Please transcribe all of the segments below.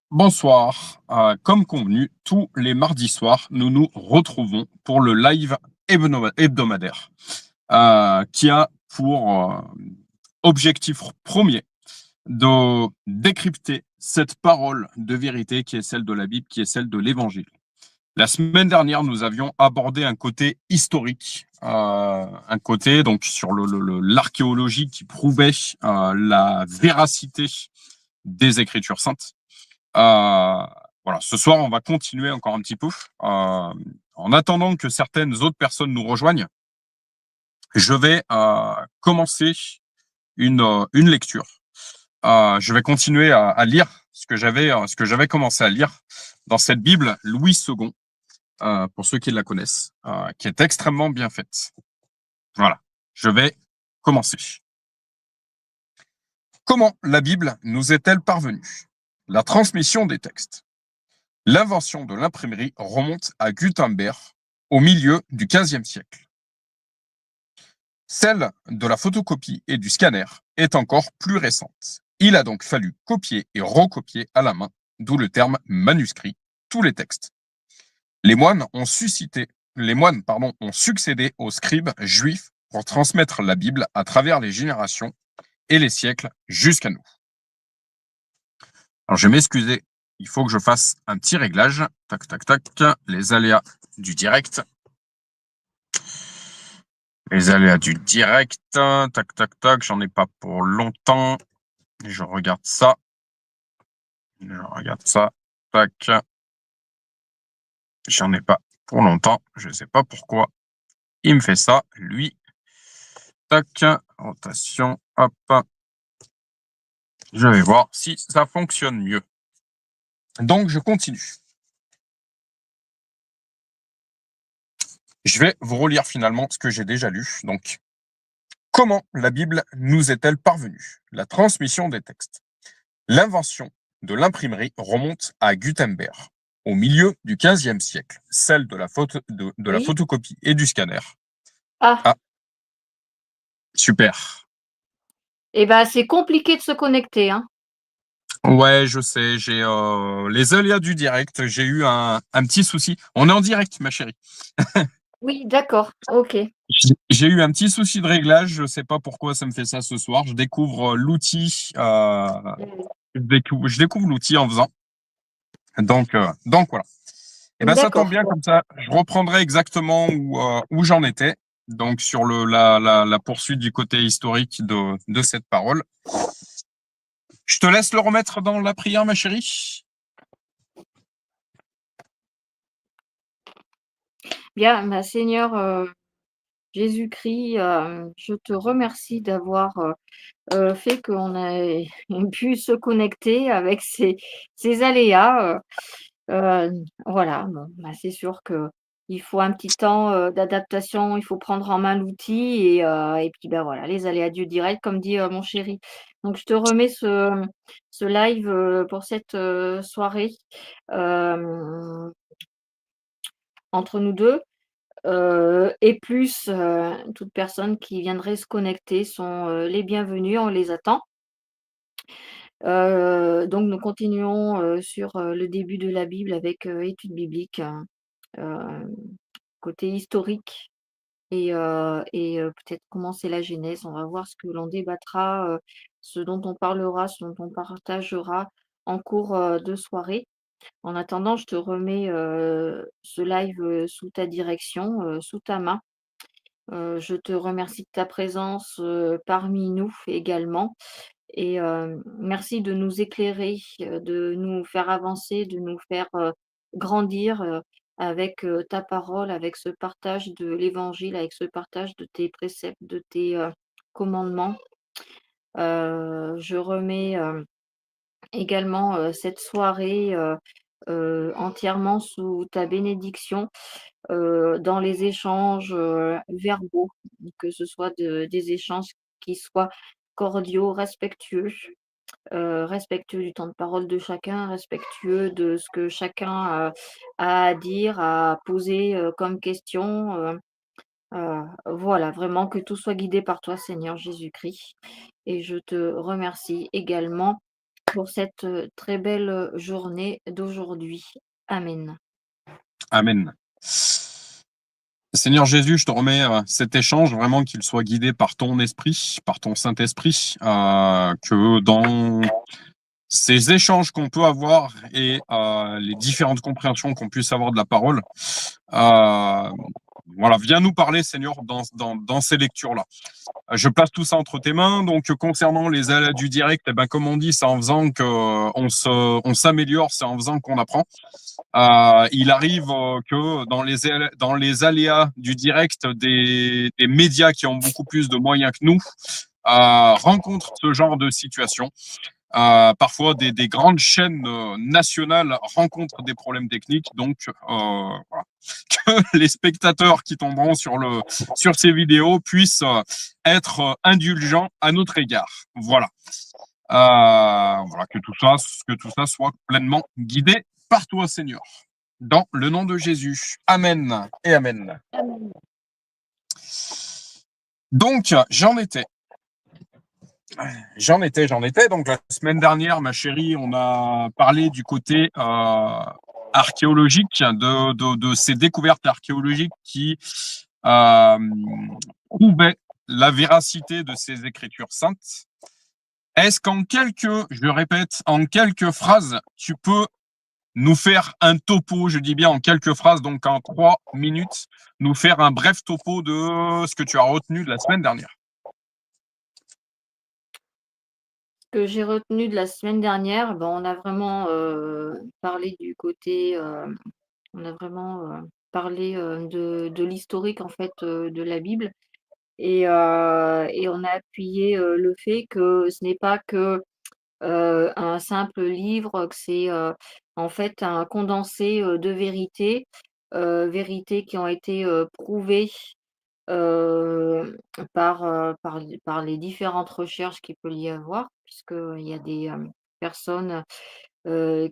Bonsoir. Comme convenu, tous les mardis soirs, nous nous retrouvons pour le live hebdomadaire qui a pour objectif premier de décrypter cette parole de vérité qui est celle de la Bible, qui est celle de l'Évangile. La semaine dernière, nous avions abordé un côté historique, un côté donc sur l'archéologie qui prouvait la véracité des Écritures saintes. Voilà, ce soir, on va continuer encore un petit peu. En attendant que certaines autres personnes nous rejoignent, je vais commencer une lecture. Je vais continuer à lire ce que j'avais commencé à lire dans cette Bible Louis II, pour ceux qui la connaissent, qui est extrêmement bien faite. Voilà, je vais commencer. Comment la Bible nous est-elle parvenue? La transmission des textes. L'invention de l'imprimerie remonte à Gutenberg au milieu du XVe siècle. Celle de la photocopie et du scanner est encore plus récente. Il a donc fallu copier et recopier à la main, d'où le terme manuscrit, tous les textes. Les moines ont succédé aux scribes juifs pour transmettre la Bible à travers les générations et les siècles jusqu'à nous. Alors je vais m'excuser, il faut que je fasse un petit réglage. Tac, tac, tac. Les aléas du direct. Les aléas du direct. Tac, tac, tac. J'en ai pas pour longtemps. Je regarde ça. Tac. J'en ai pas pour longtemps. Je sais pas pourquoi il me fait ça, lui. Tac. Rotation. Hop. Je vais voir si ça fonctionne mieux. Donc, je continue. Je vais vous relire finalement ce que j'ai déjà lu. Donc, comment la Bible nous est-elle parvenue? La transmission des textes. L'invention de l'imprimerie remonte à Gutenberg, au milieu du XVe siècle. Celle de la Oui. photocopie et du scanner. Ah, Super. et ben c'est compliqué de se connecter, hein. Ouais, je sais, j'ai les aléas du direct, j'ai eu un petit souci. On est en direct, ma chérie. Oui, d'accord, OK. J'ai eu un petit souci de réglage, je sais pas pourquoi ça me fait ça ce soir. Je découvre l'outil, je découvre l'outil en faisant. Donc voilà. Et ben ça tombe D'accord. bien, comme ça, je reprendrai exactement où j'en étais. Donc sur la poursuite du côté historique de cette parole. Je te laisse le remettre dans la prière, ma chérie. Bien, bah, Seigneur, Jésus-Christ, je te remercie d'avoir, fait qu'on ait pu se connecter avec ces aléas, voilà, bon, bah, c'est sûr qu'il faut un petit temps, d'adaptation, il faut prendre en main l'outil et puis, bah, voilà, les aléas du direct comme dit, mon chéri. Donc je te remets ce live, pour cette, soirée, hem, entre nous 2. Et plus, toute personne qui viendrait se connecter sont, les bienvenus, on les attend. Donc nous continuons, sur, le début de la Bible avec, étude biblique, heu, côté historique et peut-être commencer la Genèse. On va voir ce que l'on débattra, ce dont on parlera, ce dont on partagera en cours, de soirée. En attendant, je te remets, ce live, sous ta direction, sous ta main. Je te remercie de ta présence, parmi nous également et merci de nous éclairer, de nous faire avancer, de nous faire, grandir, avec, ta parole, avec ce partage de l'Évangile, avec ce partage de tes préceptes, de tes, commandements. Je remets, également, cette soirée, entièrement sous ta bénédiction, dans les échanges, verbaux, que ce soit des échanges qui soient cordiaux, respectueux du temps de parole de chacun, respectueux de ce que chacun a à dire, à poser, comme question, voilà, vraiment que tout soit guidé par toi, Seigneur Jésus-Christ et je te remercie également pour cette, très belle, journée d'aujourd'hui. Amen. Amen. Seigneur Jésus, je te remets cet échange, vraiment qu'il soit guidé par ton esprit, par ton Saint-Esprit, que dans ces échanges qu'on peut avoir et les différentes compréhensions qu'on puisse avoir de la parole, voilà, viens nous parler, Seigneur, dans ces lectures-là. Je place tout ça entre tes mains. Donc, concernant les aléas du direct, eh ben, comme on dit, c'est en faisant on s'améliore, c'est en faisant qu'on apprend. Il arrive que dans les aléas du direct, des médias qui ont beaucoup plus de moyens que nous rencontrent ce genre de situation. Parfois, des grandes chaînes nationales rencontrent des problèmes techniques. Donc, voilà. Que les spectateurs qui tomberont sur ces vidéos puissent être indulgents à notre égard. Voilà. Voilà, que tout ça soit pleinement guidé par toi, Seigneur. Dans le nom de Jésus. Amen et Amen. Amen. Donc, j'en étais. Donc, la semaine dernière, ma chérie, on a parlé du côté archéologique, de ces découvertes archéologiques qui prouvaient la véracité de ces écritures saintes. Est-ce je répète, en quelques phrases, tu peux nous faire un topo, je dis bien en quelques phrases, donc en 3 minutes, nous faire un bref topo de ce que tu as retenu de la semaine dernière? Ce que j'ai retenu de la semaine dernière, ben, on a vraiment, parlé du côté, on a vraiment, parlé, de l'historique en fait, de la Bible et on a appuyé, le fait que ce n'est pas que, un simple livre, que c'est, en fait un condensé, de vérités qui ont été, prouvées, par les différentes recherches qu'il peut y avoir, puisqu'il y a des, personnes,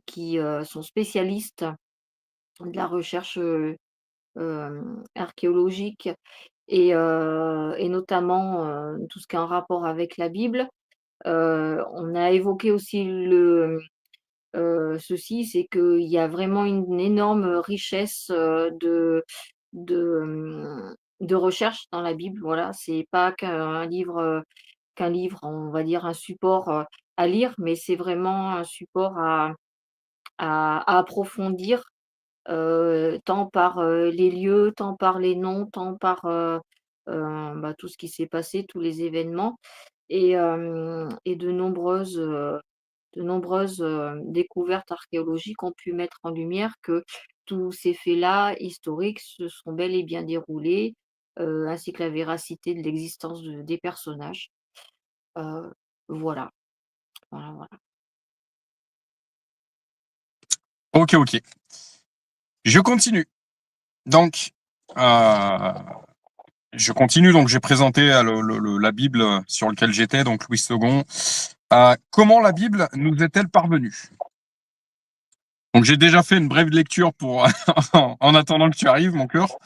qui, sont spécialistes de la recherche, archéologique et notamment, tout ce qui est en rapport avec la Bible. On a évoqué aussi ceci, c'est qu'il y a vraiment une énorme richesse, de recherche dans la Bible. Voilà, c'est pas qu'un livre, on va dire un support, à lire, mais c'est vraiment un support à approfondir, tant par, les lieux, tant par les noms, tant par, bah, tout ce qui s'est passé, tous les événements et de nombreuses, découvertes archéologiques ont pu mettre en lumière que tous ces faits-là, historiques, se sont bel et bien déroulés, ainsi que la véracité de l'existence des personnages. Heu, voilà, voilà, voilà. Ok, ok. Je continue. Donc, euh, donc j'ai présenté la Bible sur laquelle j'étais, donc Louis II. Comment la Bible nous est-elle parvenue? Donc j'ai déjà fait une brève lecture pour en attendant que tu arrives, mon cœur.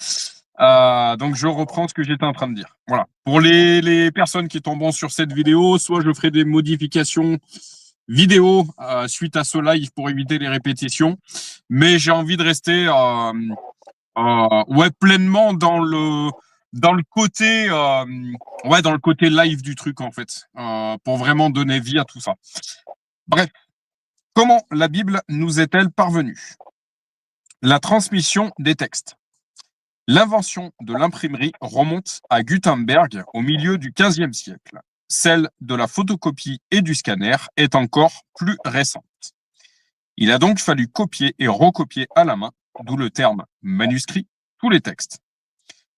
Donc je reprends ce que j'étais en train de dire. Voilà. Pour les personnes qui tomberont sur cette vidéo, soit je ferai des modifications vidéo suite à ce live pour éviter les répétitions, mais j'ai envie de rester ouais, pleinement dans le côté ouais, dans le côté live du truc en fait, pour vraiment donner vie à tout ça. Bref, comment la Bible nous est-elle parvenue? La transmission des textes. L'invention de l'imprimerie remonte à Gutenberg au milieu du XVe siècle. Celle de la photocopie et du scanner est encore plus récente. Il a donc fallu copier et recopier à la main, d'où le terme manuscrit, tous les textes.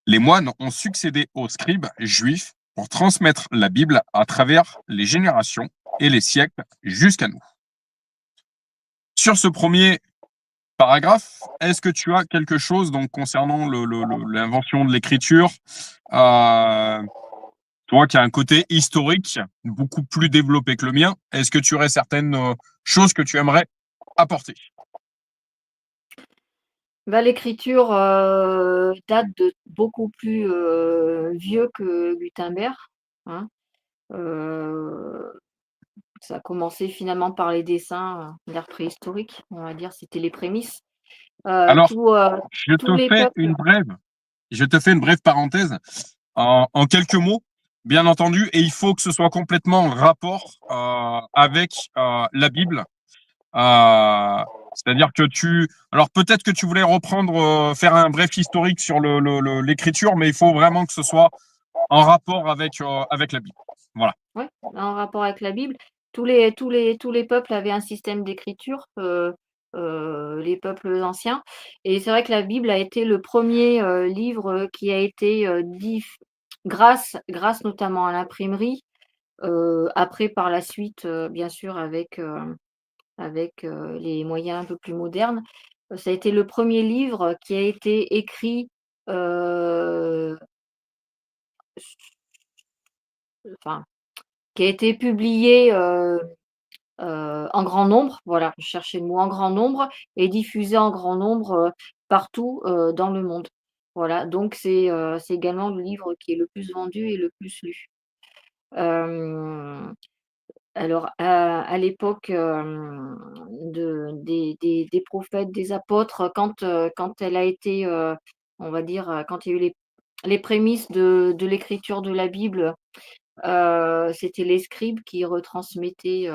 Les moines ont succédé aux scribes juifs pour transmettre la Bible à travers les générations et les siècles jusqu'à nous. Sur ce premier paragraphe, est-ce que tu as quelque chose donc concernant l'invention de l'écriture, euh, toi qui as un côté historique beaucoup plus développé que le mien, est-ce que tu aurais certaines choses que tu aimerais apporter? Bah, l'écriture, date de beaucoup plus, vieux que Gutenberg, hein. Heu Ça a commencé finalement par les dessins, d'art préhistorique, on va dire, c'était les prémices. Alors, Tous, je te tous les fais peuples. une brève, je te fais une brève parenthèse en quelques mots, bien entendu, et il faut que ce soit complètement en rapport avec la Bible. C'est-à-dire que alors peut-être que tu voulais reprendre, faire un bref historique sur l'écriture, mais il faut vraiment que ce soit en rapport avec la Bible. Voilà. Ouais, en rapport avec la Bible. Tous les peuples avaient un système d'écriture, les peuples anciens, et c'est vrai que la Bible a été le premier livre qui a été, grâce notamment à l'imprimerie, après par la suite, bien sûr avec les moyens un peu plus modernes, ça a été le premier livre qui a été écrit, heu, enfin, qui a été publié, en grand nombre, voilà, je cherchais le mot, en grand nombre, et diffusé en grand nombre, partout, dans le monde. Voilà, donc c'est également le livre qui est le plus vendu et le plus lu. Hem, alors à l'époque, des prophètes, des apôtres, quand elle a été, on va dire, quand il y a eu les prémices de l'écriture de la Bible, c'était les scribes qui retransmettaient,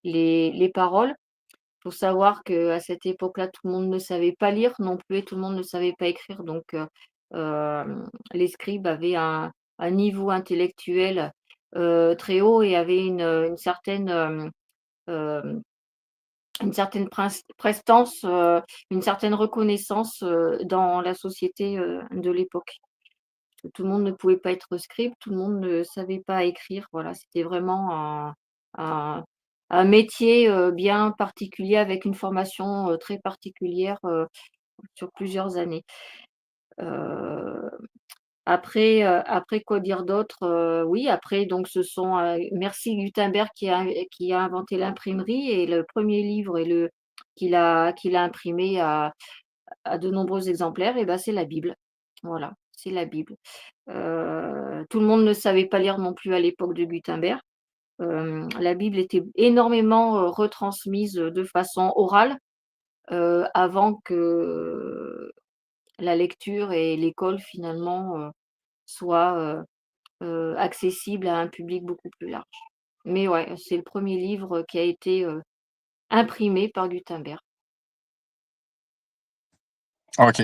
les paroles. Faut savoir qu'à cette époque-là, tout le monde ne savait pas lire non plus et tout le monde ne savait pas écrire, donc les scribes avaient un niveau intellectuel, très haut, et avaient hem, une certaine prestance, une certaine reconnaissance, dans la société, de l'époque. Tout le monde ne pouvait pas être scribe, tout le monde ne savait pas écrire, voilà, c'était vraiment un un métier, bien particulier, avec une formation, très particulière, sur plusieurs années. Heu, après quoi dire d'autre? Oui, après donc ce sont, merci Gutenberg qui a inventé l'imprimerie, et le premier livre qu'il a imprimé à de nombreux exemplaires, et bah, c'est la Bible. Voilà, c'est la Bible. Tout le monde ne savait pas lire non plus à l'époque de Gutenberg. La Bible était énormément, retransmise, de façon orale, avant que la lecture et l'école finalement, soient, accessibles à un public beaucoup plus large. Mais ouais, c'est le premier livre qui a été, imprimé par Gutenberg. Ok,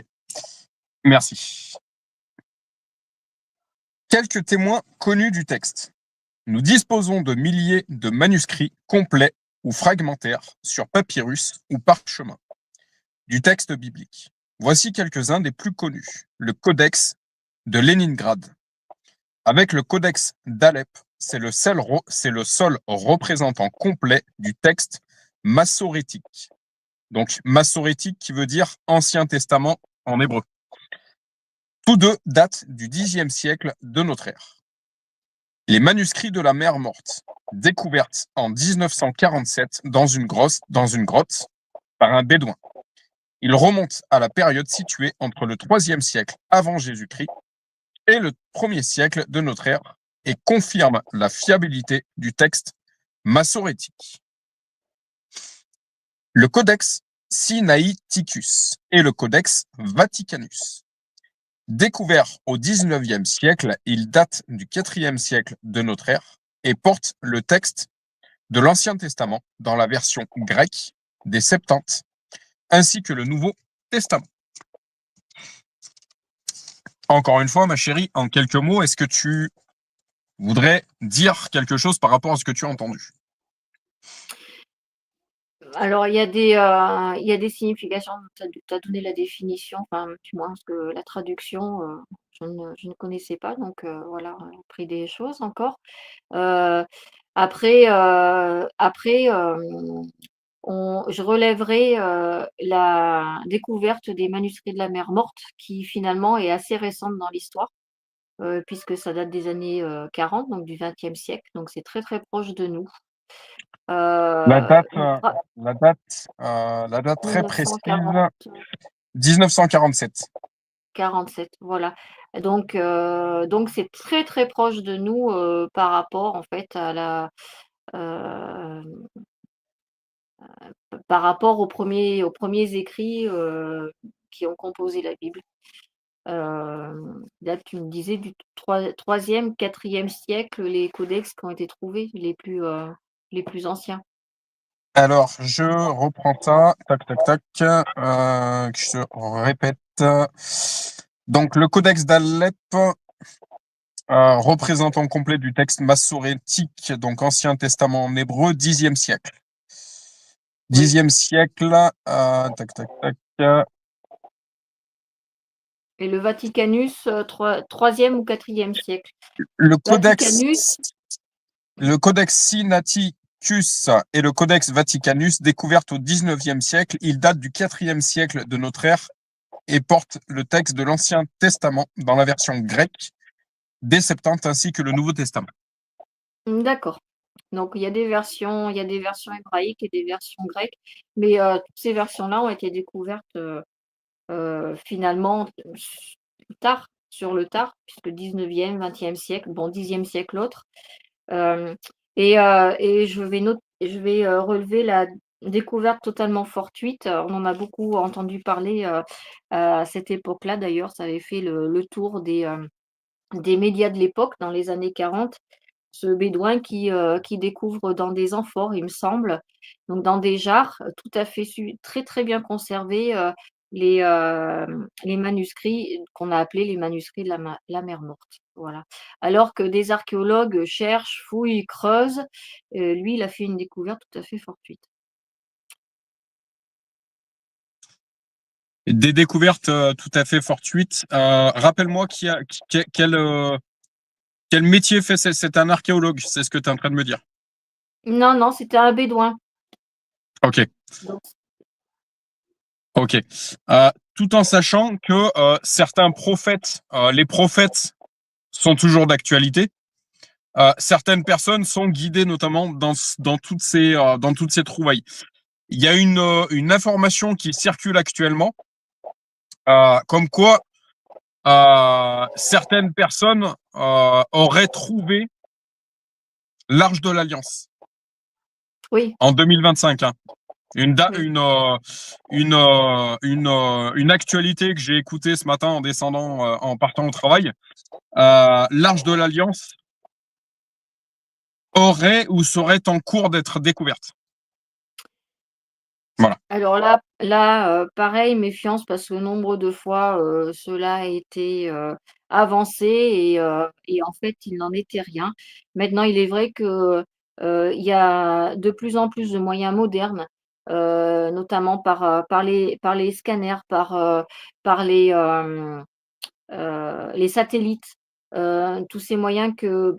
merci. Quelques témoins connus du texte. Nous disposons de milliers de manuscrits complets ou fragmentaires sur papyrus ou parchemin du texte biblique. Voici quelques-uns des plus connus. Le Codex de Léningrad. Avec le Codex d'Alep, c'est le seul représentant complet du texte massorétique. Donc massorétique qui veut dire Ancien Testament en hébreu. Tous deux datent du Xe siècle de notre ère. Les manuscrits de la mer Morte, découvertes en 1947 dans une grotte par un bédouin. Ils remontent à la période située entre le IIIe siècle avant Jésus-Christ et le 1er siècle de notre ère et confirment la fiabilité du texte massorétique. Le Codex Sinaiticus et le Codex Vaticanus. Découvert au XIXe siècle, il date du IVe siècle de notre ère et porte le texte de l'Ancien Testament dans la version grecque des Septante, ainsi que le Nouveau Testament. Encore une fois, ma chérie, en quelques mots, est-ce que tu voudrais dire quelque chose par rapport à ce que tu as entendu? Alors il y a des significations, tu as donné la définition, enfin du moins parce que la traduction, je ne connaissais pas, donc voilà, appris des choses encore. Heu, après, je relèverai, la découverte des manuscrits de la mer Morte, qui finalement est assez récente dans l'histoire, puisque ça date des années, 40, donc du XXe siècle, donc c'est très, très proche de nous. La date, Une tra la date très précise, 1940, 1947. 47, voilà. Donc c'est très, très proche de nous, par rapport en fait hem, par rapport aux premiers écrits, qui ont composé la Bible. Là, tu me disais du 3e, 4e siècle, les codex qui ont été trouvés, les plus anciens. Alors, je reprends ça. Tac, tac, tac. Que je répète. Donc, le Codex d'Alep, représentant complet du texte massorétique, donc Ancien Testament en hébreu, 10e siècle. Oui. 10e siècle. Tac, tac, tac. Et le Vaticanus, 3e ou 4e siècle. Le Codex, Vaticanus, le Codex Sinaiticus et le Codex Vaticanus, découverts au 19e siècle, ils datent du 4e siècle de notre ère et portent le texte de l'Ancien Testament dans la version grecque des Septante ainsi que le Nouveau Testament. d'accord. Donc il y a des versions hébraïques et des versions grecques, mais toutes ces versions-là ont été découvertes, finalement, tard, sur le tard, puisque 19e, 20e siècle, bon 10e siècle l'autre. Hem et je vais, relever la découverte totalement fortuite. On en a beaucoup entendu parler, à cette époque-là d'ailleurs, ça avait fait le tour des médias de l'époque dans les années 40. Ce bédouin qui découvre dans des amphores, il me semble, donc dans des jarres, tout à fait très, très bien conservés, les manuscrits qu'on a appelés les manuscrits de la mer Morte, voilà. Alors que des archéologues cherchent, fouillent, creusent, lui, il a fait une découverte tout à fait fortuite. Des découvertes tout à fait fortuites. Rappelle-moi quel métier fait c'est un archéologue, c'est ce que tu es en train de me dire. Non, non, c'était un bédouin, Ok, donc ok. Tout en sachant que certains prophètes, les prophètes sont toujours d'actualité. Certaines personnes sont guidées notamment dans toutes ces trouvailles. Il y a une information qui circule actuellement, comme quoi certaines personnes auraient trouvé l'Arche de l'Alliance oui. en 2025. Hein. Oui. Une actualité que j'ai écoutée ce matin en descendant, en partant au travail. L'Arche de l'Alliance aurait ou serait en cours d'être découverte. Voilà. Alors pareil, méfiance parce que nombre de fois, cela a été, avancé et en fait, il n'en était rien. Maintenant, il est vrai que, il y a de plus en plus de moyens modernes, notamment par les scanners, par les satellites, tous ces moyens que,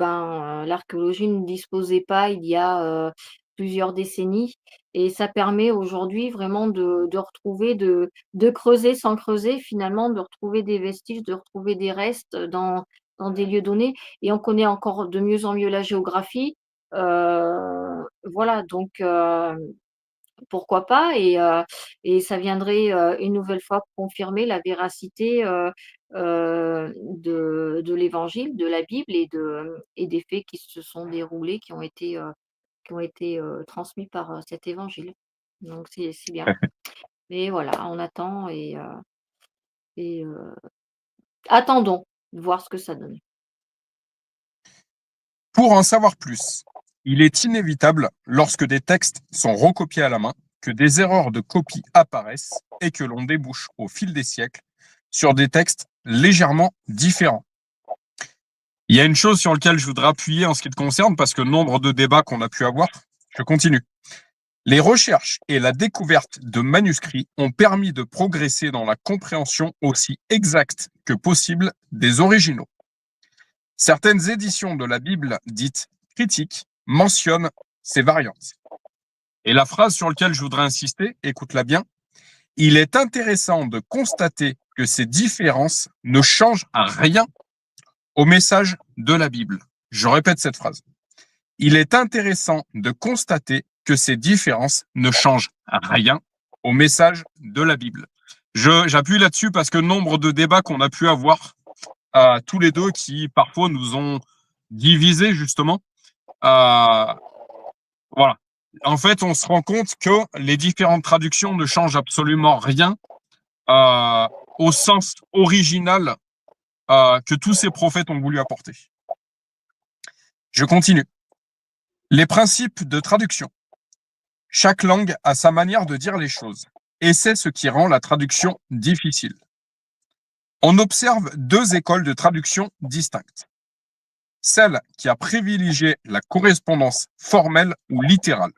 l'archéologie ne disposait pas il y a, plusieurs décennies et ça permet aujourd'hui vraiment de retrouver, de creuser sans creuser finalement, de retrouver des vestiges, de retrouver des restes, dans des lieux donnés et on connaît encore de mieux en mieux la géographie. Voilà donc pourquoi pas et ça viendrait, une nouvelle fois confirmer la véracité, de l'Évangile, de la Bible et des faits qui se sont déroulés, qui ont été, transmis par, cet Évangile. Donc c'est bien. Mais voilà, on attend et attendons de voir ce que ça donne. Pour en savoir plus, il est inévitable, lorsque des textes sont recopiés à la main, que des erreurs de copie apparaissent et que l'on débouche au fil des siècles sur des textes légèrement différents. Il y a une chose sur laquelle je voudrais appuyer en ce qui te concerne, parce que nombre de débats qu'on a pu avoir, je continue. Les recherches et la découverte de manuscrits ont permis de progresser dans la compréhension aussi exacte que possible des originaux. Certaines éditions de la Bible dites critiques mentionnent ces variantes. Et la phrase sur laquelle je voudrais insister, écoute-la bien, il est intéressant de constater que ces différences ne changent rien au message de la Bible. Je répète cette phrase. Il est intéressant de constater que ces différences ne changent rien au message de la Bible. J'appuie là-dessus parce que nombre de débats qu'on a pu avoir tous les deux qui parfois nous ont divisés justement, Voilà. En fait, on se rend compte que les différentes traductions ne changent absolument rien euh, au sens original que tous ces prophètes ont voulu apporter. Je continue. Les principes de traduction. Chaque langue a sa manière de dire les choses, et c'est ce qui rend la traduction difficile. On observe deux écoles de traduction distinctes. Celle qui a privilégié la correspondance formelle ou littérale.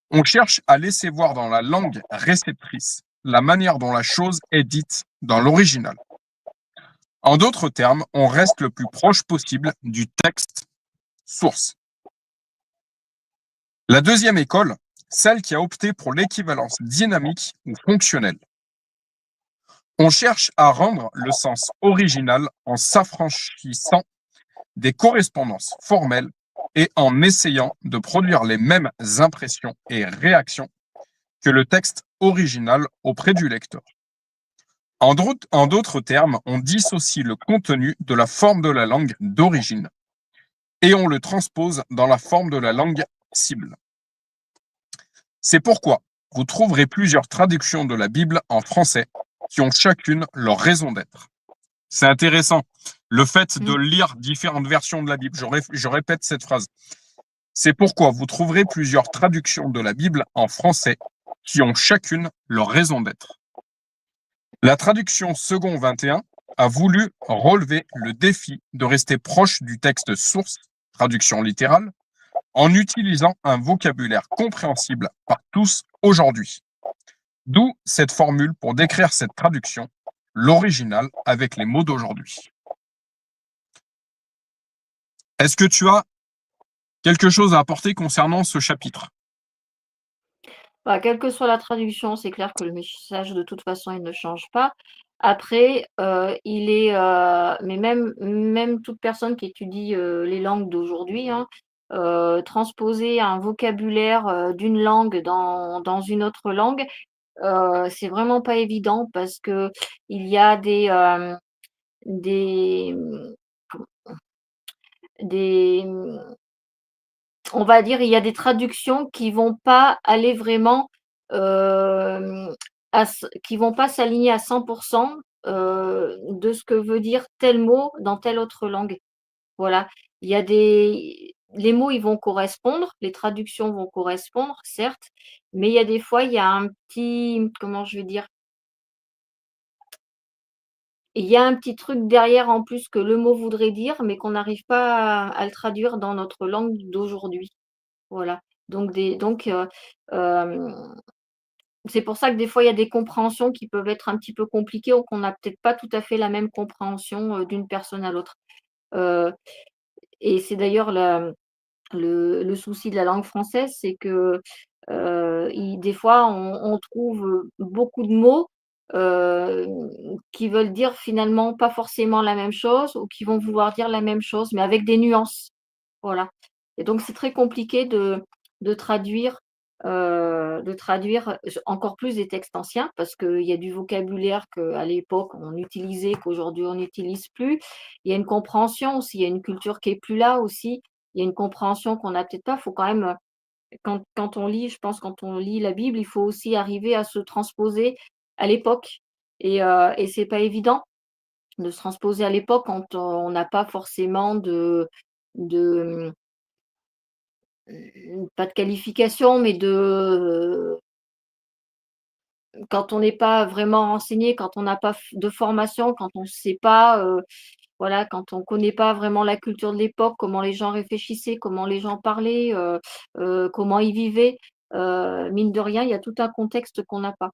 On cherche à laisser voir dans la langue réceptrice la manière dont la chose est dite dans l'original. En d'autres termes, on reste le plus proche possible du texte source. La deuxième école, celle qui a opté pour l'équivalence dynamique ou fonctionnelle. On cherche à rendre le sens original en s'affranchissant des correspondances formelles et en essayant de produire les mêmes impressions et réactions que le texte original auprès du lecteur. En d'autres termes, on dissocie le contenu de la forme de la langue d'origine et on le transpose dans la forme de la langue cible. C'est pourquoi vous trouverez plusieurs traductions de la Bible en français qui ont chacune leur raison d'être. C'est intéressant, le fait de lire différentes versions de la Bible. Je répète cette phrase. C'est pourquoi vous trouverez plusieurs traductions de la Bible en français qui ont chacune leur raison d'être. La traduction Second 21 a voulu relever le défi de rester proche du texte source, traduction littérale, en utilisant un vocabulaire compréhensible par tous aujourd'hui. D'où cette formule pour décrire cette traduction, l'original avec les mots d'aujourd'hui. Est-ce que tu as quelque chose à apporter concernant ce chapitre? Bah, quelle que soit la traduction, c'est clair que le message de toute façon, il ne change pas. Après, il est, mais même toute personne qui étudie, les langues d'aujourd'hui, hein, transposer un vocabulaire, d'une langue dans une autre langue, c'est vraiment pas évident parce qu'il y a des, com des, on va dire, il y a des traductions qui vont pas aller vraiment, qui vont pas s'aligner à 100 de ce que veut dire tel mot dans telle autre langue. Voilà. Il y a des Les mots, ils vont correspondre, les traductions vont correspondre, certes, mais il y a des fois, il y a un petit, comment je vais dire? Il y a un petit truc derrière en plus que le mot voudrait dire, mais qu'on n'arrive pas à le traduire dans notre langue d'aujourd'hui. Voilà, hem, c'est pour ça que des fois, il y a des compréhensions qui peuvent être un petit peu compliquées ou qu'on n'a peut-être pas tout à fait la même compréhension, d'une personne à l'autre. Heu et c'est d'ailleurs le souci de la langue française, c'est que, il des fois, on trouve, beaucoup de mots, qui veulent dire finalement pas forcément la même chose ou qui vont vouloir dire la même chose, mais avec des nuances. Voilà, et donc c'est très compliqué de traduire, encore plus des textes anciens parce qu'il y a du vocabulaire qu'à l'époque on utilisait, qu'aujourd'hui on n'utilise plus. Il y a une compréhension aussi, il y a une culture qui est plus là aussi. Il y a une compréhension qu'on n'a peut-être pas. Il faut quand même, quand on lit, je pense quand on lit la Bible, il faut aussi arriver à se transposer à l'époque et c'est pas évident de se transposer à l'époque quand on n'a pas forcément de pas de qualification, mais quand on n'est pas vraiment renseigné, quand on n'a pas de formation, quand on ne sait pas, voilà, quand on ne connaît pas vraiment la culture de l'époque, comment les gens réfléchissaient, comment les gens parlaient, comment ils vivaient, mine de rien, il y a tout un contexte qu'on n'a pas.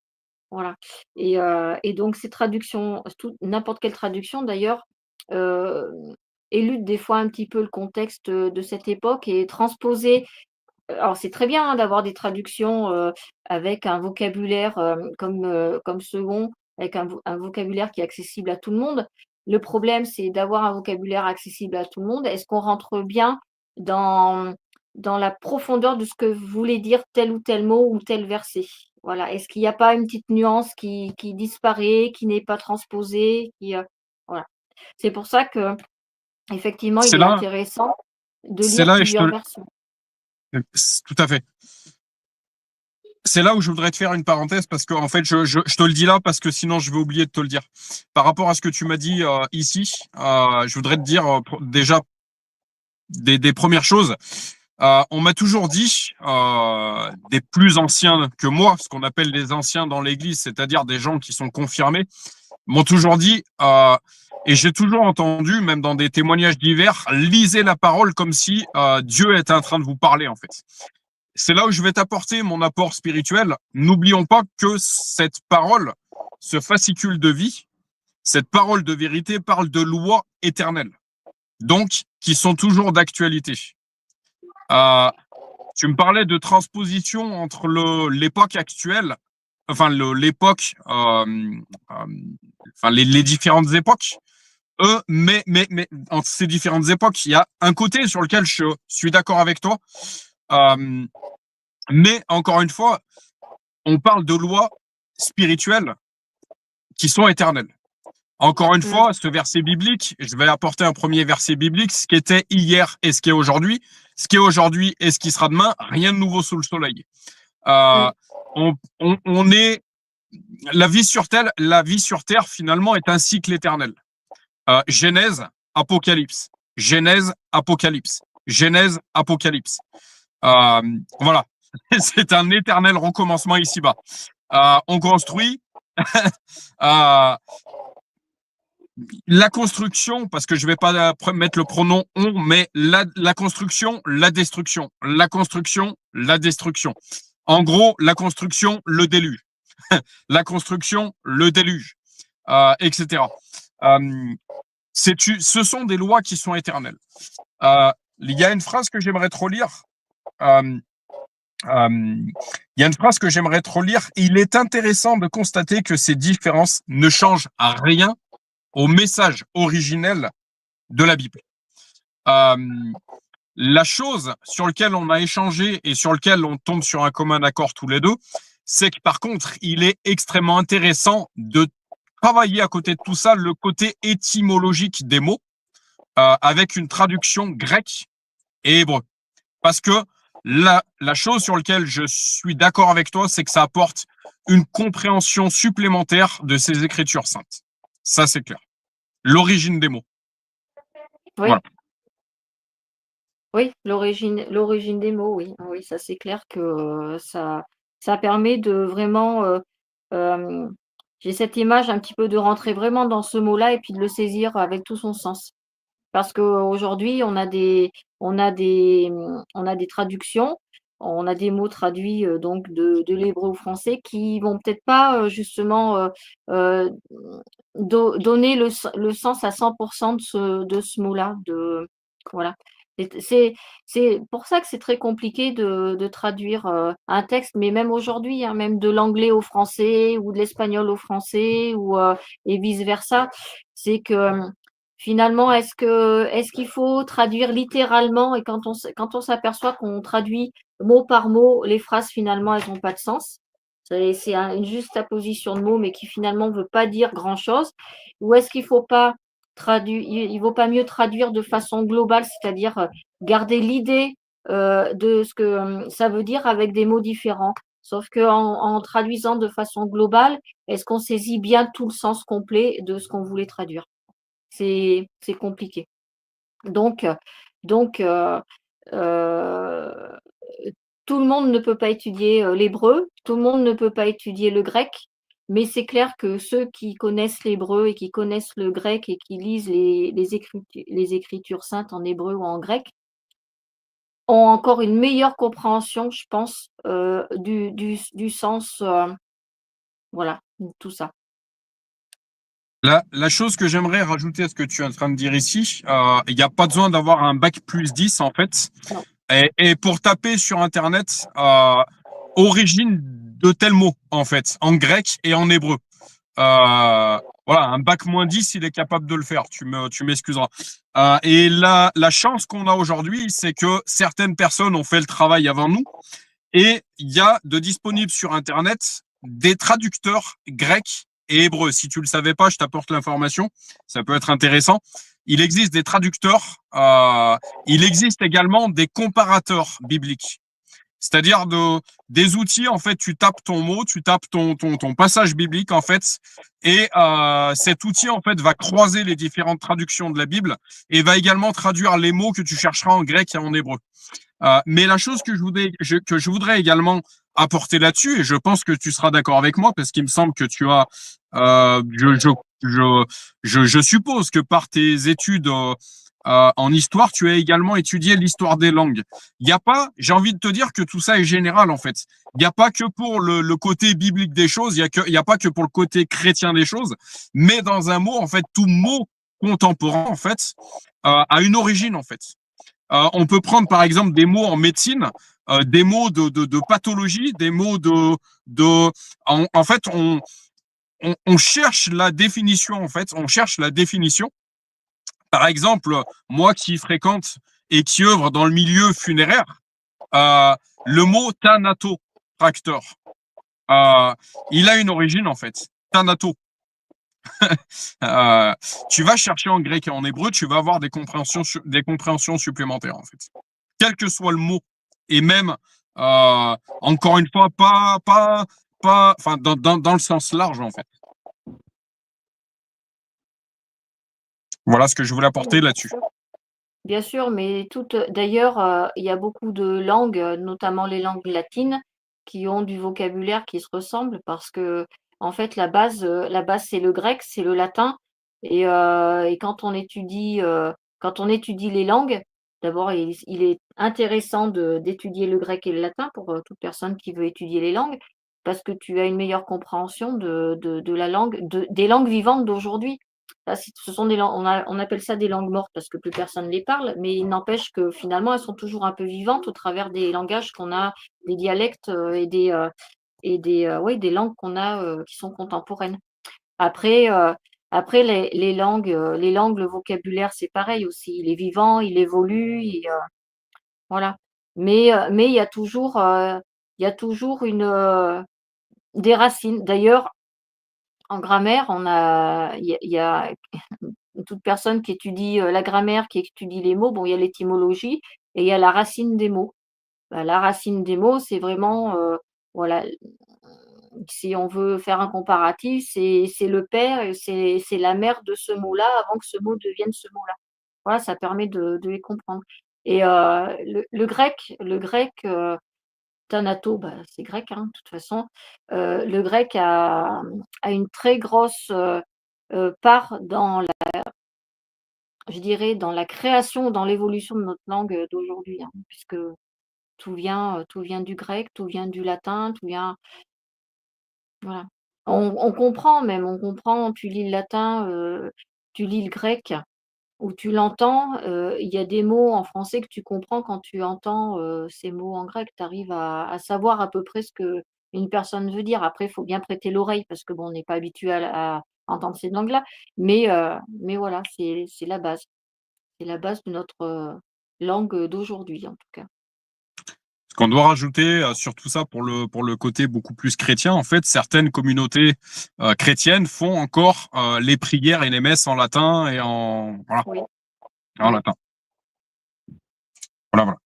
Voilà, et donc ces traductions, n'importe quelle traduction d'ailleurs, heu, élude des fois un petit peu le contexte, de cette époque et transposer. Alors c'est très bien, hein, d'avoir des traductions, avec un vocabulaire, comme second, avec un vocabulaire qui est accessible à tout le monde. Le problème, c'est d'avoir un vocabulaire accessible à tout le monde. Est-ce qu'on rentre bien dans dans la profondeur de ce que voulait dire tel ou tel mot ou tel verset? Voilà. Est-ce qu'il n'y a pas une petite nuance qui disparaît, qui n'est pas transposée, voilà. C'est pour ça qu'effectivement, il C'est est là, intéressant de c'est lire là et je te, plusieurs versions. Tout à fait. C'est là où je voudrais te faire une parenthèse parce que en fait, je te le dis là parce que sinon je vais oublier de te le dire. Par rapport à ce que tu m'as dit ici, je voudrais te dire déjà des premières choses. On m'a toujours dit, des plus anciens que moi, ce qu'on appelle les anciens dans l'Église, c'est-à-dire des gens qui sont confirmés, m'ont toujours dit, et j'ai toujours entendu, même dans des témoignages divers, lisez la parole comme si Dieu était en train de vous parler en fait. C'est là où je vais t'apporter mon apport spirituel. N'oublions pas que cette parole, ce fascicule de vie, cette parole de vérité parle de lois éternelles, donc qui sont toujours d'actualité. Euh, Tu me parlais de transposition entre l'époque actuelle, enfin l'époque, enfin les différentes époques. Mais entre ces différentes époques, il y a un côté sur lequel je suis d'accord avec toi. Euh, mais encore une fois, on parle de lois spirituelles qui sont éternelles. Encore une Mm. fois, ce verset biblique, je vais apporter un premier verset biblique, ce qui était hier et ce qui est aujourd'hui, ce qui est aujourd'hui et ce qui sera demain, rien de nouveau sous le soleil. Euh, Mm. on est la vie sur terre finalement est un cycle éternel. Genèse, Apocalypse, Genèse, Apocalypse, Genèse, Apocalypse. Voilà, c'est un éternel recommencement ici-bas. On construit. euh, La construction, parce que je ne vais pas mettre le pronom on, mais la construction, la destruction. La construction, la destruction. En gros, la construction, le déluge. La construction, le déluge, etc. Euh, Ce sont des lois qui sont éternelles. Il y a une phrase que j'aimerais trop lire. Euh, il y a une phrase que j'aimerais trop lire. Il est intéressant de constater que ces différences ne changent à rien au message originel de la Bible. Euh, la chose sur laquelle on a échangé et sur laquelle on tombe sur un commun accord tous les deux, c'est que par contre, il est extrêmement intéressant de travailler à côté de tout ça le côté étymologique des mots avec une traduction grecque et hébreu. Parce que la chose sur laquelle je suis d'accord avec toi, c'est que ça apporte une compréhension supplémentaire de ces écritures saintes. Ça, c'est clair. L'origine des mots. Oui, Voilà. oui, l'origine des mots, oui. Oui, ça c'est clair que ça permet de vraiment, j'ai cette image un petit peu de rentrer vraiment dans ce mot-là et puis de le saisir avec tout son sens. Parce qu'aujourd'hui, on a des traductions, on a des mots traduits, donc de l'hébreu au français qui vont peut-être pas, justement, heu, donner le sens à 100 de ce mot-là, voilà. C'est pour ça que c'est très compliqué de traduire, un texte, mais même aujourd'hui, hein, même de l'anglais au français ou de l'espagnol au français et vice versa. C'est que, finalement, est-ce qu'il faut traduire littéralement et quand on s'aperçoit qu'on traduit mot par mot, les phrases finalement elles ont pas de sens. C'est une juxtaposition de mots, mais qui finalement veut pas dire grand-chose. Ou est-ce qu'il faut pas traduire, il vaut pas mieux traduire de façon globale, c'est-à-dire garder l'idée de ce que ça veut dire avec des mots différents. Sauf en traduisant de façon globale, est-ce qu'on saisit bien tout le sens complet de ce qu'on voulait traduire? C'est compliqué. Donc donc heu, tout le monde ne peut pas étudier, l'hébreu, tout le monde ne peut pas étudier le grec, mais c'est clair que ceux qui connaissent l'hébreu et qui connaissent le grec et qui lisent les écritures saintes en hébreu ou en grec, ont encore une meilleure compréhension, je pense, du sens, voilà, de tout ça. La chose que j'aimerais rajouter à ce que tu es en train de dire ici, il n'y a pas besoin d'avoir un bac plus 10 en fait. Non. Et pour taper sur Internet, origine de tel mot en fait, en grec et en hébreu. Voilà, un bac moins 10, il est capable de le faire, tu m'excuseras. Et la chance qu'on a aujourd'hui, c'est que certaines personnes ont fait le travail avant nous et il y a de disponibles sur Internet des traducteurs grecs et hébreux. Si tu le savais pas, je t'apporte l'information. Ça peut être intéressant. il existe des traducteurs, il existe également des comparateurs bibliques. C'est-à-dire des outils, en fait, tu tapes ton mot, tu tapes ton passage biblique, en fait, et cet outil, en fait, va croiser les différentes traductions de la Bible et va également traduire les mots que tu chercheras en grec et en hébreu. Mais la chose que je voudrais également apporter là-dessus, et je pense que tu seras d'accord avec moi, parce qu'il me semble que tu as, je suppose que par tes études en histoire, tu as également étudié l'histoire des langues. Il n'y a pas, j'ai envie de te dire que tout ça est général en fait. Il n'y a pas que pour le côté biblique des choses, il y a pas que pour le côté chrétien des choses, mais dans un mot, en fait, tout mot contemporain, en fait, a une origine, en fait. On peut prendre par exemple des mots en médecine, des mots de pathologie, des mots en fait, on cherche la définition, en fait, on cherche la définition. Par exemple, moi qui fréquente et qui œuvre dans le milieu funéraire, le mot thanatopracteur, il a une origine en fait. Thanato. Euh, tu vas chercher en grec et en hébreu, tu vas avoir des compréhensions supplémentaires en fait. Quel que soit le mot, et même encore une fois, enfin dans le sens large en fait. Voilà ce que je voulais apporter là-dessus. Bien sûr, mais d'ailleurs, il y a beaucoup de langues, notamment les langues latines, qui ont du vocabulaire qui se ressemble parce que, en fait, la base, c'est le grec, c'est le latin et quand on étudie les langues, d'abord, il est intéressant d'étudier le grec et le latin pour, toute personne qui veut étudier les langues, parce que tu as une meilleure compréhension de la langue, des langues vivantes d'aujourd'hui. Ce sont des langues, on appelle ça des langues mortes parce que plus personne les parle, mais il n'empêche que finalement elles sont toujours un peu vivantes au travers des langages qu'on a, des dialectes ouais, des langues qu'on a qui sont contemporaines. Après, les langues, le vocabulaire, c'est pareil aussi. Il est vivant, il évolue, voilà. Mais il y a toujours des racines. D'ailleurs, en grammaire, il y a toute personne qui étudie, la grammaire, qui étudie les mots, bon, il y a l'étymologie et il y a la racine des mots. Bah, la racine des mots, c'est vraiment, voilà, si on veut faire un comparatif, c'est le père et c'est la mère de ce mot-là avant que ce mot devienne ce mot-là. Voilà, ça permet de les comprendre et le grec, thanato, bah, c'est grec, hein, de toute façon. Le grec a une très grosse, part dans je dirais dans la création, dans l'évolution de notre langue, d'aujourd'hui, hein, puisque tout vient du grec, tout vient du latin, tout vient voilà. On comprend même, on comprend, tu lis le latin, tu lis le grec ou tu l'entends, il y a des mots en français que tu comprends quand tu entends, ces mots en grec. Tu arrives à savoir à peu près ce qu'une personne veut dire. Après, il faut bien prêter l'oreille parce que bon, on n'est pas habitué à entendre ces langues-là, mais voilà, c'est la base. C'est la base de notre, langue, d'aujourd'hui, en tout cas. Ce qu'on doit rajouter sur tout ça pour le côté beaucoup plus chrétien, en fait, certaines communautés chrétiennes font encore les prières et les messes en latin et voilà, Oui, en oui. latin. Voilà, voilà.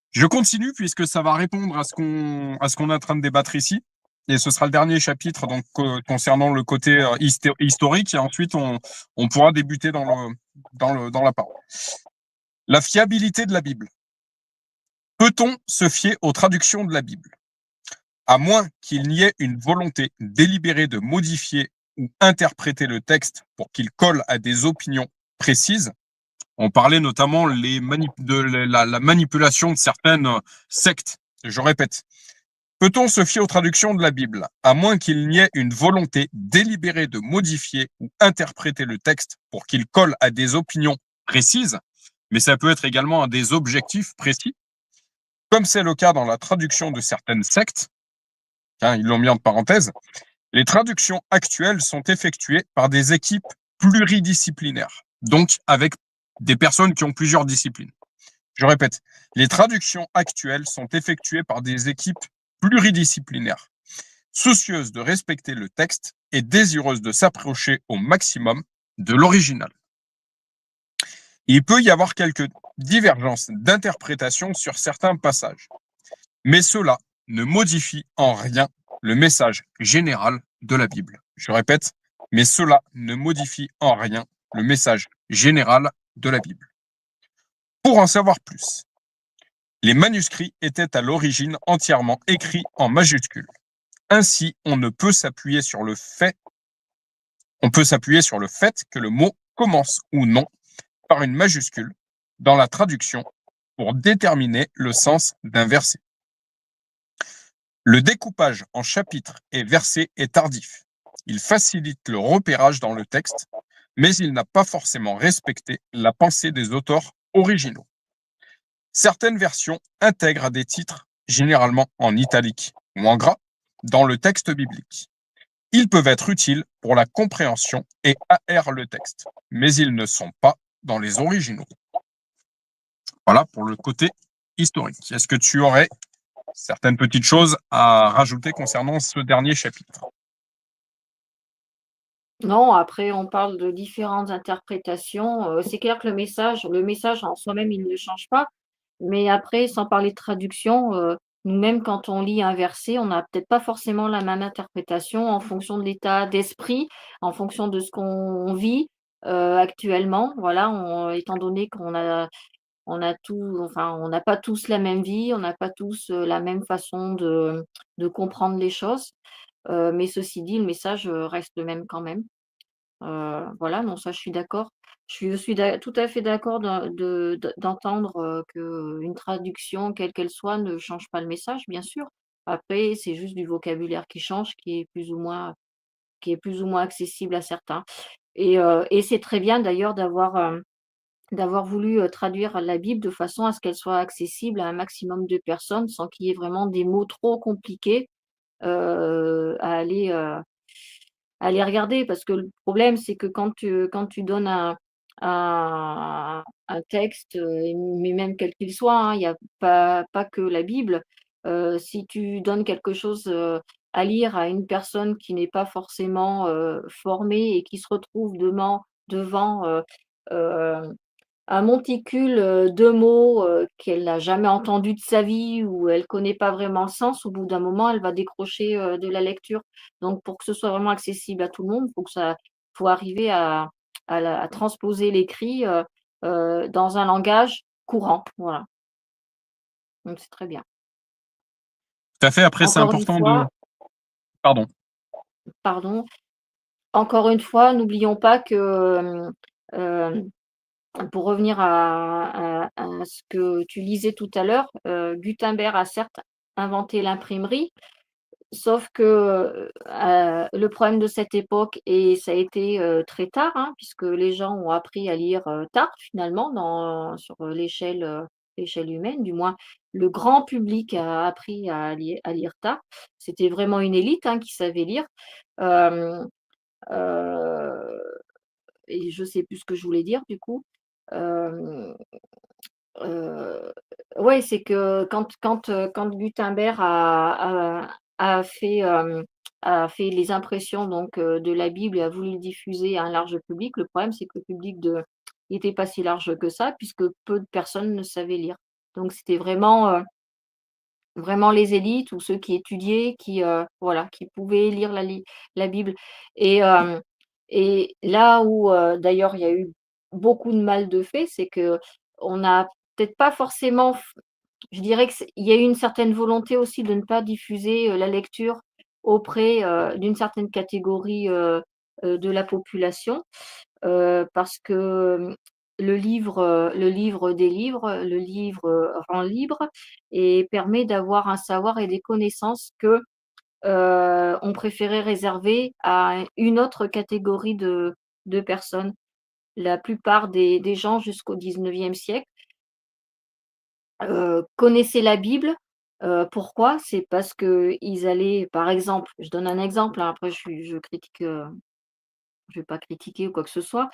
Je continue puisque ça va répondre à ce qu'on est en train de débattre ici. Et ce sera le dernier chapitre donc concernant le côté historique et ensuite on pourra débuter dans la parole. La fiabilité de la Bible. Peut-on se fier aux traductions de la Bible? À moins qu'il n'y ait une volonté délibérée de modifier ou interpréter le texte pour qu'il colle à des opinions précises. On parlait notamment de la manipulation de certaines sectes. Je répète, peut-on se fier aux traductions de la Bible, à moins qu'il n'y ait une volonté délibérée de modifier ou interpréter le texte pour qu'il colle à des opinions précises, mais ça peut être également à des objectifs précis, comme c'est le cas dans la traduction de certaines sectes, ils l'ont mis en parenthèse, les traductions actuelles sont effectuées par des équipes pluridisciplinaires, donc avec des personnes qui ont plusieurs disciplines. Je répète, les traductions actuelles sont effectuées par des équipes pluridisciplinaires, soucieuses de respecter le texte et désireuses de s'approcher au maximum de l'original. Il peut y avoir quelques divergences d'interprétation sur certains passages, mais cela ne modifie en rien le message général de la Bible. Je répète, mais cela ne modifie en rien le message général de la Bible. Pour en savoir plus, les manuscrits étaient à l'origine entièrement écrits en majuscules. Ainsi, on peut s'appuyer sur le fait que le mot commence ou non par une majuscule dans la traduction pour déterminer le sens d'un verset. Le découpage en chapitres et versets est tardif. Il facilite le repérage dans le texte, mais il n'a pas forcément respecté la pensée des auteurs originaux. Certaines versions intègrent des titres, généralement en italique ou en gras, dans le texte biblique. Ils peuvent être utiles pour la compréhension et aèrent le texte, mais ils ne sont pas dans les originaux. Voilà pour le côté historique. Est-ce que tu aurais certaines petites choses à rajouter concernant ce dernier chapitre? Non, après on parle de différentes interprétations, c'est clair que le message en soi-même, il ne change pas, mais après sans parler de traduction, nous-mêmes quand on lit un verset, on n'a peut-être pas forcément la même interprétation en fonction de l'état d'esprit, en fonction de ce qu'on vit, actuellement. Voilà, étant donné on a tout enfin, on n'a pas tous la même vie, on n'a pas tous, la même façon de comprendre les choses, mais ceci dit, le message, reste le même quand même. Voilà, non, ça je suis d'accord. Je suis tout à fait d'accord d'entendre, qu'une traduction, quelle qu'elle soit, ne change pas le message, bien sûr. Après, c'est juste du vocabulaire qui change, qui est plus ou moins accessible à certains et c'est très bien d'ailleurs d'avoir voulu, traduire la Bible de façon à ce qu'elle soit accessible à un maximum de personnes sans qu'il y ait vraiment des mots trop compliqués, à aller regarder. Parce que le problème, c'est que quand tu donnes un texte, mais même quel qu'il soit, hein, il y a pas que la Bible, si tu donnes quelque chose, à lire à une personne qui n'est pas forcément, formée et qui se retrouve devant, un monticule, de mots, qu'elle n'a jamais entendu de sa vie, ou elle connaît pas vraiment le sens, au bout d'un moment, elle va décrocher, de la lecture. Donc pour que ce soit vraiment accessible à tout le monde, faut arriver à transposer l'écrit, dans un langage courant, voilà. Donc c'est très bien. Tout à fait. Après, c'est Encore une important de... fois Pardon. pardon, encore une fois, n'oublions pas que, hem, pour revenir à ce que tu lisais tout à l'heure, Gutenberg a certes inventé l'imprimerie, sauf que, le problème de cette époque, et ça a été, très tard, hein, puisque les gens ont appris à lire, tard finalement sur, l'échelle humaine, du moins le grand public a appris à lire tard. C'était vraiment une élite, hein, qui savait lire. Hem, heu et je sais plus ce que je voulais dire du coup. Hem, heu, ouais, c'est que quand Gutenberg a fait les impressions donc de la Bible et a voulu le diffuser à un large public, le problème c'est que le public n'était pas si large que ça, puisque peu de personnes ne savaient lire. Donc c'était vraiment les élites ou ceux qui étudiaient, voilà, qui pouvaient lire la Bible et hem et là où, d'ailleurs il y a eu beaucoup de mal de fait, c'est qu'on n'a peut-être pas forcément je dirais il y a eu une certaine volonté aussi de ne pas diffuser, la lecture auprès, d'une certaine catégorie, de la population. Parce que, le livre des livres, le livre, rend libre et permet d'avoir un savoir et des connaissances que, on préférait réserver à une autre catégorie de personnes. La plupart des gens jusqu'au 19e siècle, connaissaient la Bible. Pourquoi? C'est parce qu'ils allaient par exemple, je donne un exemple, hein, après je critique, je vais pas critiquer ou quoi que ce soit,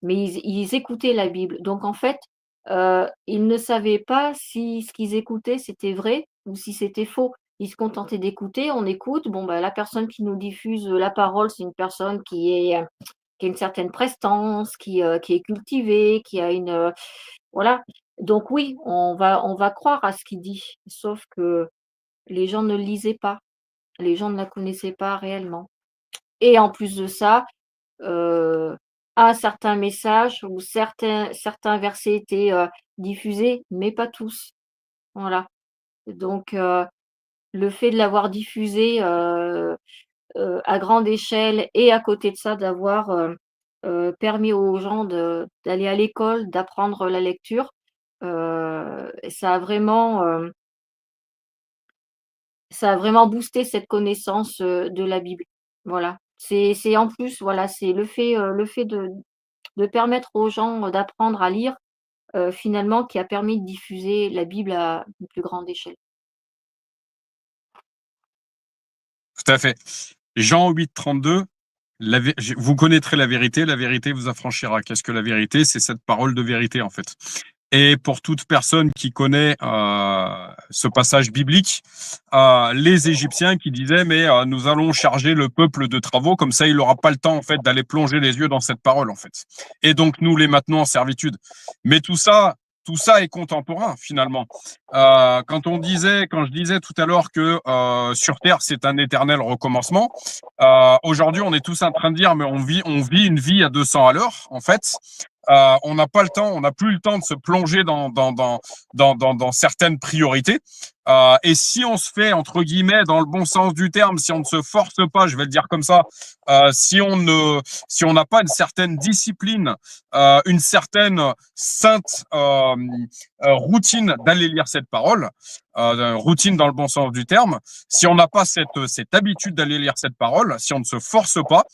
mais ils écoutaient la Bible. Donc en fait, ils ne savaient pas si ce qu'ils écoutaient, c'était vrai ou si c'était faux. Ils se contentaient d'écouter, on écoute, bon, bah, la personne qui nous diffuse, la parole, c'est une personne qui a une certaine prestance, qui est cultivé, qui a une, voilà. Donc oui, on va croire à ce qu'il dit, sauf que les gens ne le lisaient pas, les gens ne la connaissaient pas réellement et en plus de ça, heu, un certain message ou certains versets étaient, diffusés, mais pas tous. Voilà. Donc le fait de l'avoir diffusé, à grande échelle et à côté de ça d'avoir, permis aux gens d'aller à l'école, d'apprendre la lecture, ça a vraiment boosté cette connaissance, de la Bible. Voilà. C'est en plus, voilà, c'est le fait de permettre aux gens, d'apprendre à lire, finalement qui a permis de diffuser la Bible à une plus grande échelle. Tout à fait. Jean 8, 32, vous connaîtrez la vérité vous affranchira. Qu'est-ce que la vérité? C'est cette parole de vérité, en fait. Et pour toute personne qui connaît ce passage biblique, les Égyptiens qui disaient mais nous allons charger le peuple de travaux, comme ça il n'aura pas le temps en fait d'aller plonger les yeux dans cette parole en fait. Et donc nous les maintenons en servitude. Mais tout ça est contemporain finalement. Quand je disais tout à l'heure que sur Terre c'est un éternel recommencement, aujourd'hui on est tous en train de dire mais on vit une vie à 200 à l'heure en fait. On n'a pas le temps, on n'a plus le temps de se plonger dans certaines priorités. Et si on se fait, entre guillemets, dans le bon sens du terme, si on ne se force pas, je vais le dire comme ça, si on n'a pas une certaine discipline, une certaine sainte routine d'aller lire cette parole, routine dans le bon sens du terme, si on n'a pas cette habitude d'aller lire cette parole, si on ne se force pas,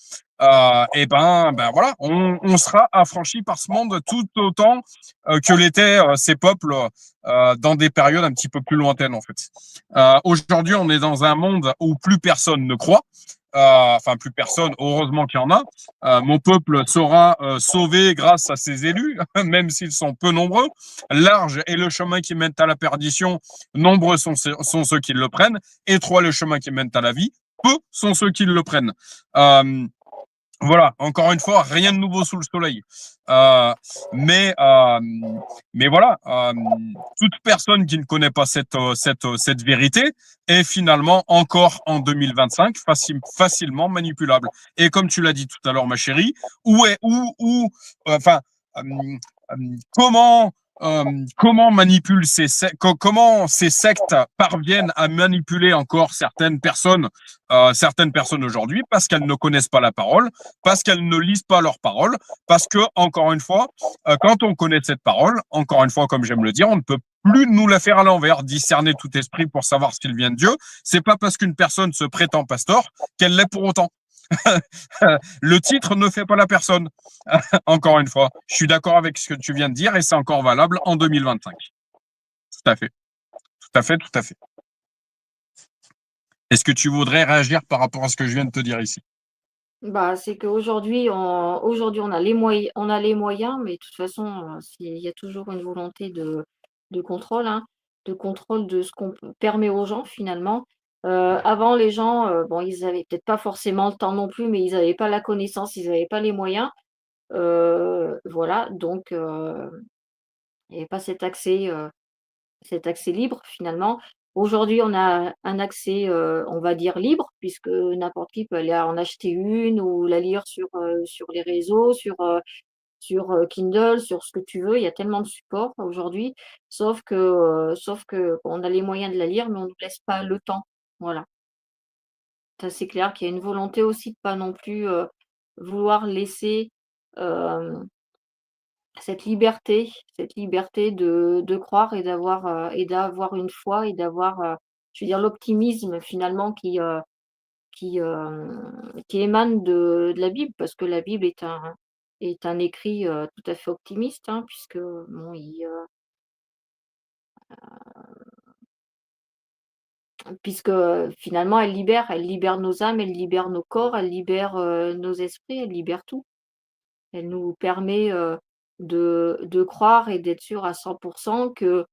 et ben voilà, on sera affranchi par ce monde tout autant que l'étaient ces peuples dans des périodes un petit peu plus lointaines en fait. Aujourd'hui, on est dans un monde où plus personne ne croit. Enfin, plus personne, heureusement qu'il y en a. Mon peuple sera sauvé grâce à ses élus, même s'ils sont peu nombreux. Large est le chemin qui mène à la perdition, nombreux sont ceux qui le prennent. Étroit le chemin qui mène à la vie, peu sont ceux qui le prennent. Voilà, encore une fois, rien de nouveau sous le soleil. Euh, mais, euh, mais voilà, toute personne qui ne connaît pas cette vérité est finalement encore en 2025 facilement manipulable. Et comme tu l'as dit tout à l'heure, ma chérie, enfin, euh, euh, comment comment ces sectes parviennent à manipuler encore certaines personnes aujourd'hui parce qu'elles ne connaissent pas la parole, parce qu'elles ne lisent pas leurs paroles, parce que, encore une fois, quand on connaît cette parole, encore une fois, comme j'aime le dire, on ne peut plus nous la faire à l'envers, discerner tout esprit pour savoir ce qu'il vient de Dieu. C'est pas parce qu'une personne se prétend pasteur qu'elle l'est pour autant. Le titre ne fait pas la personne. Encore une fois, je suis d'accord avec ce que tu viens de dire et c'est encore valable en 2025. Tout à fait, tout à fait, tout à fait. Est-ce que tu voudrais réagir par rapport à ce que je viens de te dire ici? Bah, c'est qu'aujourd'hui, on a les moyens, mais de toute façon, il y a toujours une volonté de contrôle, hein, de contrôle de ce qu'on permet aux gens finalement. Avant les gens, bon, ils avaient peut-être pas forcément le temps non plus, mais ils avaient pas la connaissance, ils avaient pas les moyens. Voilà, donc il y avait pas cet accès libre finalement. Aujourd'hui, on a un accès, on va dire libre, puisque n'importe qui peut aller en acheter une ou la lire sur les réseaux, sur Kindle, sur ce que tu veux. Il y a tellement de supports aujourd'hui, sauf que on a les moyens de la lire, mais on ne nous laisse pas le temps. Voilà. Ça, c'est clair qu'il y a une volonté aussi de pas non plus, vouloir laisser, hem, cette liberté de croire et d'avoir une foi et d'avoir, je veux dire l'optimisme finalement qui émane de la Bible. Parce que la Bible est un écrit, tout à fait optimiste, hein, puisque bon, puisque, finalement elle libère nos âmes, elle libère nos corps, elle libère, nos esprits, elle libère tout. Elle nous permet, de croire et d'être sûr à 100 que,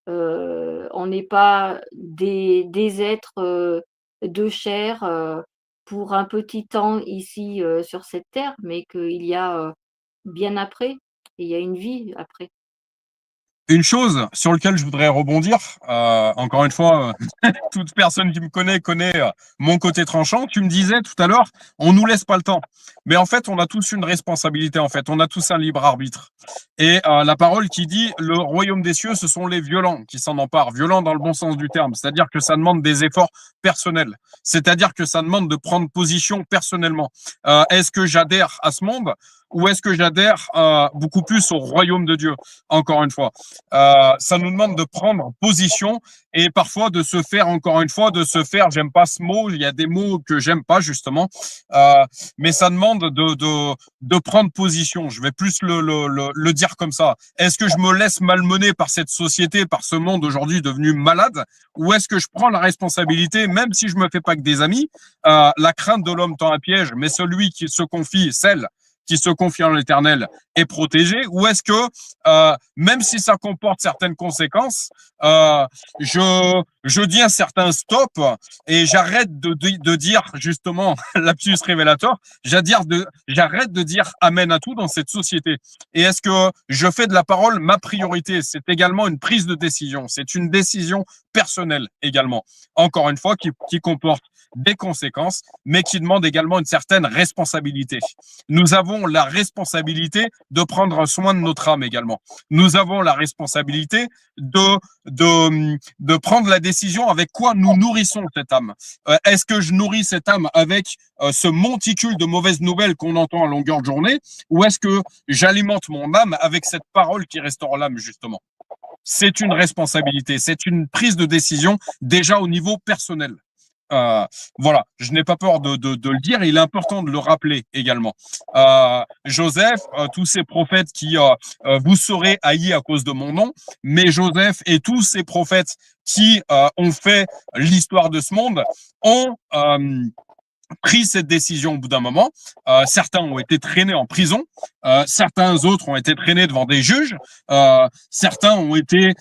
on n'est pas des êtres, de chair, pour un petit temps ici, sur cette terre, mais qu'il y a, bien après, et il y a une vie après. Une chose sur laquelle je voudrais rebondir, encore une fois, toute personne qui me connaît mon côté tranchant. Tu me disais tout à l'heure, on nous laisse pas le temps. Mais en fait, on a tous une responsabilité. En fait, on a tous un libre arbitre. Et la parole qui dit, le royaume des cieux, ce sont les violents qui s'en emparent. Violents dans le bon sens du terme. C'est-à-dire que ça demande des efforts personnels. C'est-à-dire que ça demande de prendre position personnellement. Est-ce que j'adhère à ce monde ou est-ce que j'adhère beaucoup plus au royaume de Dieu? Encore une fois, ça nous demande de prendre position et parfois de se faire, encore une fois, de se faire, j'aime pas ce mot, il y a des mots que j'aime pas justement, mais ça demande de prendre position. Je vais plus le dire comme ça. Est-ce que je me laisse malmener par cette société, par ce monde aujourd'hui devenu malade, ou est-ce que je prends la responsabilité, même si je me fais pas que des amis, la crainte de l'homme tend un piège, mais celui qui se confie, celle qui se confie en l'Éternel est protégé, ou est-ce que même si ça comporte certaines conséquences, je dis un certain stop et j'arrête de dire justement lapsus révélateur, j'arrête de dire amen à tout dans cette société. Et est-ce que je fais de la parole ma priorité? C'est également une prise de décision, c'est une décision personnelle également, encore une fois, qui comporte des conséquences, mais qui demande également une certaine responsabilité. Nous avons la responsabilité de prendre soin de notre âme également. Nous avons la responsabilité de prendre la décision avec quoi nous nourrissons cette âme. Est-ce que je nourris cette âme avec ce monticule de mauvaises nouvelles qu'on entend à longueur de journée, ou est-ce que j'alimente mon âme avec cette parole qui restaure l'âme, justement? C'est une responsabilité, c'est une prise de décision déjà au niveau personnel. Voilà, je n'ai pas peur de le dire, et il est important de le rappeler également. Joseph, tous ces prophètes qui vous serez haïs à cause de mon nom, mais Joseph et tous ces prophètes qui ont fait l'histoire de ce monde ont pris cette décision au bout d'un moment. Certains ont été traînés en prison, certains autres ont été traînés devant des juges, certains ont été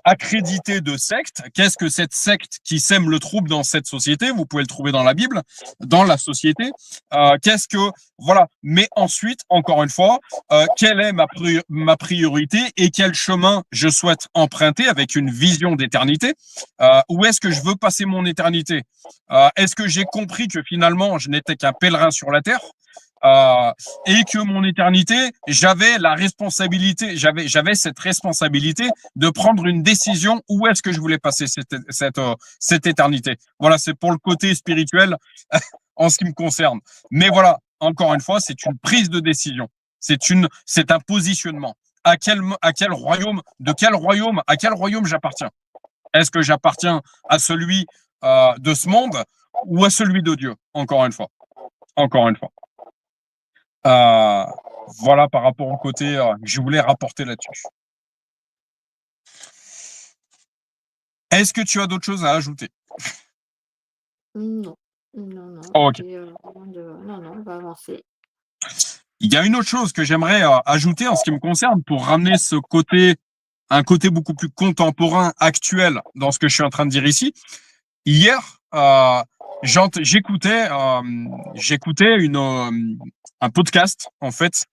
accrédités de sectes. Qu'est-ce que cette secte qui sème le trouble dans cette société? Vous pouvez le trouver dans la Bible, dans la société. Qu'est-ce que voilà. Mais ensuite, encore une fois, quelle est ma priorité et quel chemin je souhaite emprunter avec une vision d'éternité? Où est-ce que je veux passer mon éternité? Est-ce que j'ai compris que finalement, je n'étais qu'un pèlerin sur la terre, et que mon éternité, j'avais la responsabilité, j'avais cette responsabilité de prendre une décision où est-ce que je voulais passer cette éternité. Voilà, c'est pour le côté spirituel en ce qui me concerne. Mais voilà, encore une fois, c'est une prise de décision. C'est un positionnement. À quel royaume, à quel royaume j'appartiens? Est-ce que j'appartiens à celui de ce monde ou à celui de Dieu? Encore une fois. Encore une fois. Voilà par rapport au côté que je voulais rapporter là-dessus. Est-ce que tu as d'autres choses à ajouter? Non, non, non, Oh, ok. non, non, on va avancer. Il y a une autre chose que j'aimerais ajouter en ce qui me concerne pour ramener un côté beaucoup plus contemporain, actuel dans ce que je suis en train de dire ici. Hier, j'écoutais un podcast en fait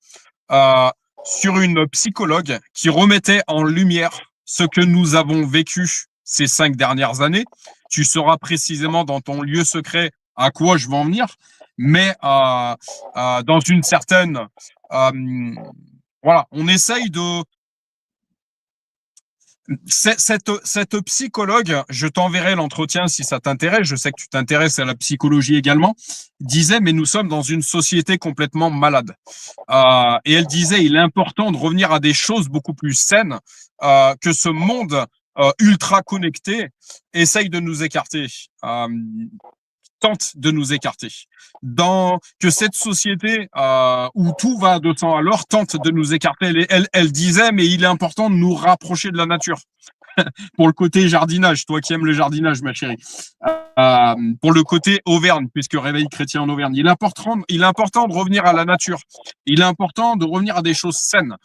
sur une psychologue qui remettait en lumière ce que nous avons vécu ces 5 dernières années. Tu sauras précisément dans ton lieu secret à quoi je veux en venir, mais dans une certaine voilà, on essaye de cette psychologue, je t'enverrai l'entretien si ça t'intéresse, je sais que tu t'intéresses à la psychologie également, disait, mais nous sommes dans une société complètement malade. Et elle disait, il est important de revenir à des choses beaucoup plus saines que ce monde ultra connecté essaye de nous écarter. Tente de nous écarter. Que cette société où tout va à 200 à l'heure tente de nous écarter. Elle disait, mais il est important de nous rapprocher de la nature. Pour le côté jardinage, toi qui aimes le jardinage, ma chérie. Pour le côté Auvergne, puisque réveil chrétien en Auvergne, il est important de revenir à la nature. Il est important de revenir à des choses saines.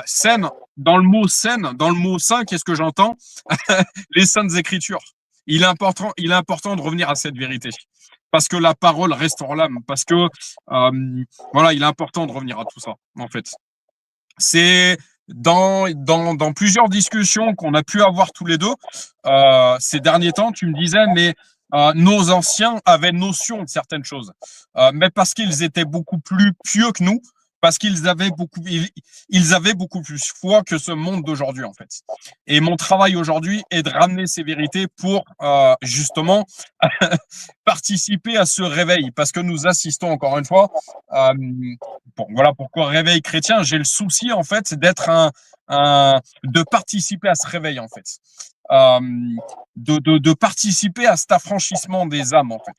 Saines, dans le mot saine, dans le mot saint, qu'est-ce que j'entends? Les saintes écritures. il est important de revenir à cette vérité. Parce que la parole restaure l'âme. Parce que, voilà, il est important de revenir à tout ça, en fait. C'est dans plusieurs discussions qu'on a pu avoir tous les deux ces derniers temps, tu me disais, mais nos anciens avaient notion de certaines choses, mais parce qu'ils étaient beaucoup plus pieux que nous, parce ils avaient beaucoup plus foi que ce monde d'aujourd'hui, en fait. Et mon travail aujourd'hui est de ramener ces vérités pour justement participer à ce réveil, parce que nous assistons encore une fois. Euh, voilà pourquoi réveil chrétien. J'ai le souci en fait d'être de participer à ce réveil en fait, euh, de participer à cet affranchissement des âmes en fait,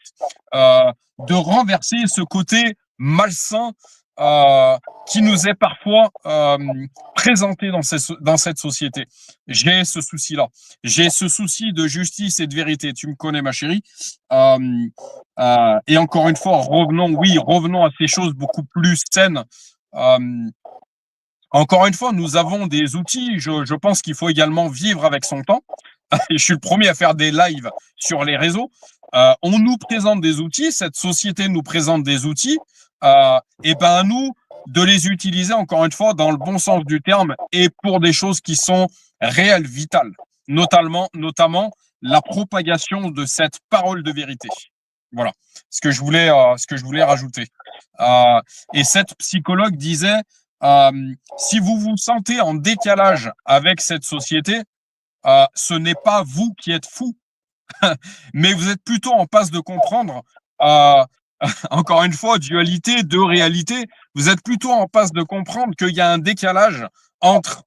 de renverser ce côté malsain euh, qui nous est parfois présenté dans cette société. J'ai ce souci-là. J'ai ce souci de justice et de vérité. Tu me connais, ma chérie. Euh, et encore une fois, revenons à ces choses beaucoup plus saines. Euh, Encore une fois, nous avons des outils. Je pense qu'il faut également vivre avec son temps. Et je suis le premier à faire des lives sur les réseaux. On nous présente des outils, cette société nous présente des outils, et ben à nous de les utiliser encore une fois dans le bon sens du terme et pour des choses qui sont réelles, vitales, notamment la propagation de cette parole de vérité. Voilà ce que je voulais rajouter. Euh, et cette psychologue disait, si vous vous sentez en décalage avec cette société, ce n'est pas vous qui êtes fou, mais vous êtes plutôt en passe de comprendre, euh, encore une fois, dualité, deux réalités, vous êtes plutôt en passe de comprendre qu'il y a un décalage entre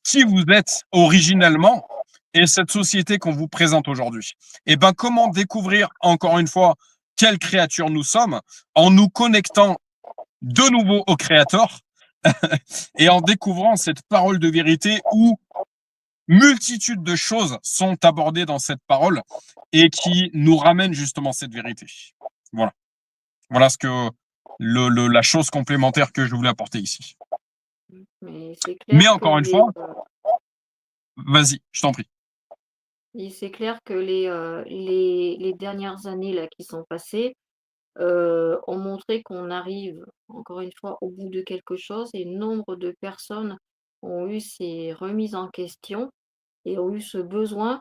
qui vous êtes originellement et cette société qu'on vous présente aujourd'hui. Et ben, comment découvrir, encore une fois, quelle créature nous sommes en nous connectant de nouveau au Créateur et en découvrant cette parole de vérité où multitude de choses sont abordées dans cette parole et qui nous ramènent justement cette vérité. Voilà. Voilà ce que la chose complémentaire que je voulais apporter ici. Mais c'est Mais clair que encore une fois, vas-y, je t'en prie. c'est clair que les dernières années là qui sont passées, ont montré qu'on arrive encore une fois au bout de quelque chose et nombre de personnes ont eu ces remises en question et ont eu ce besoin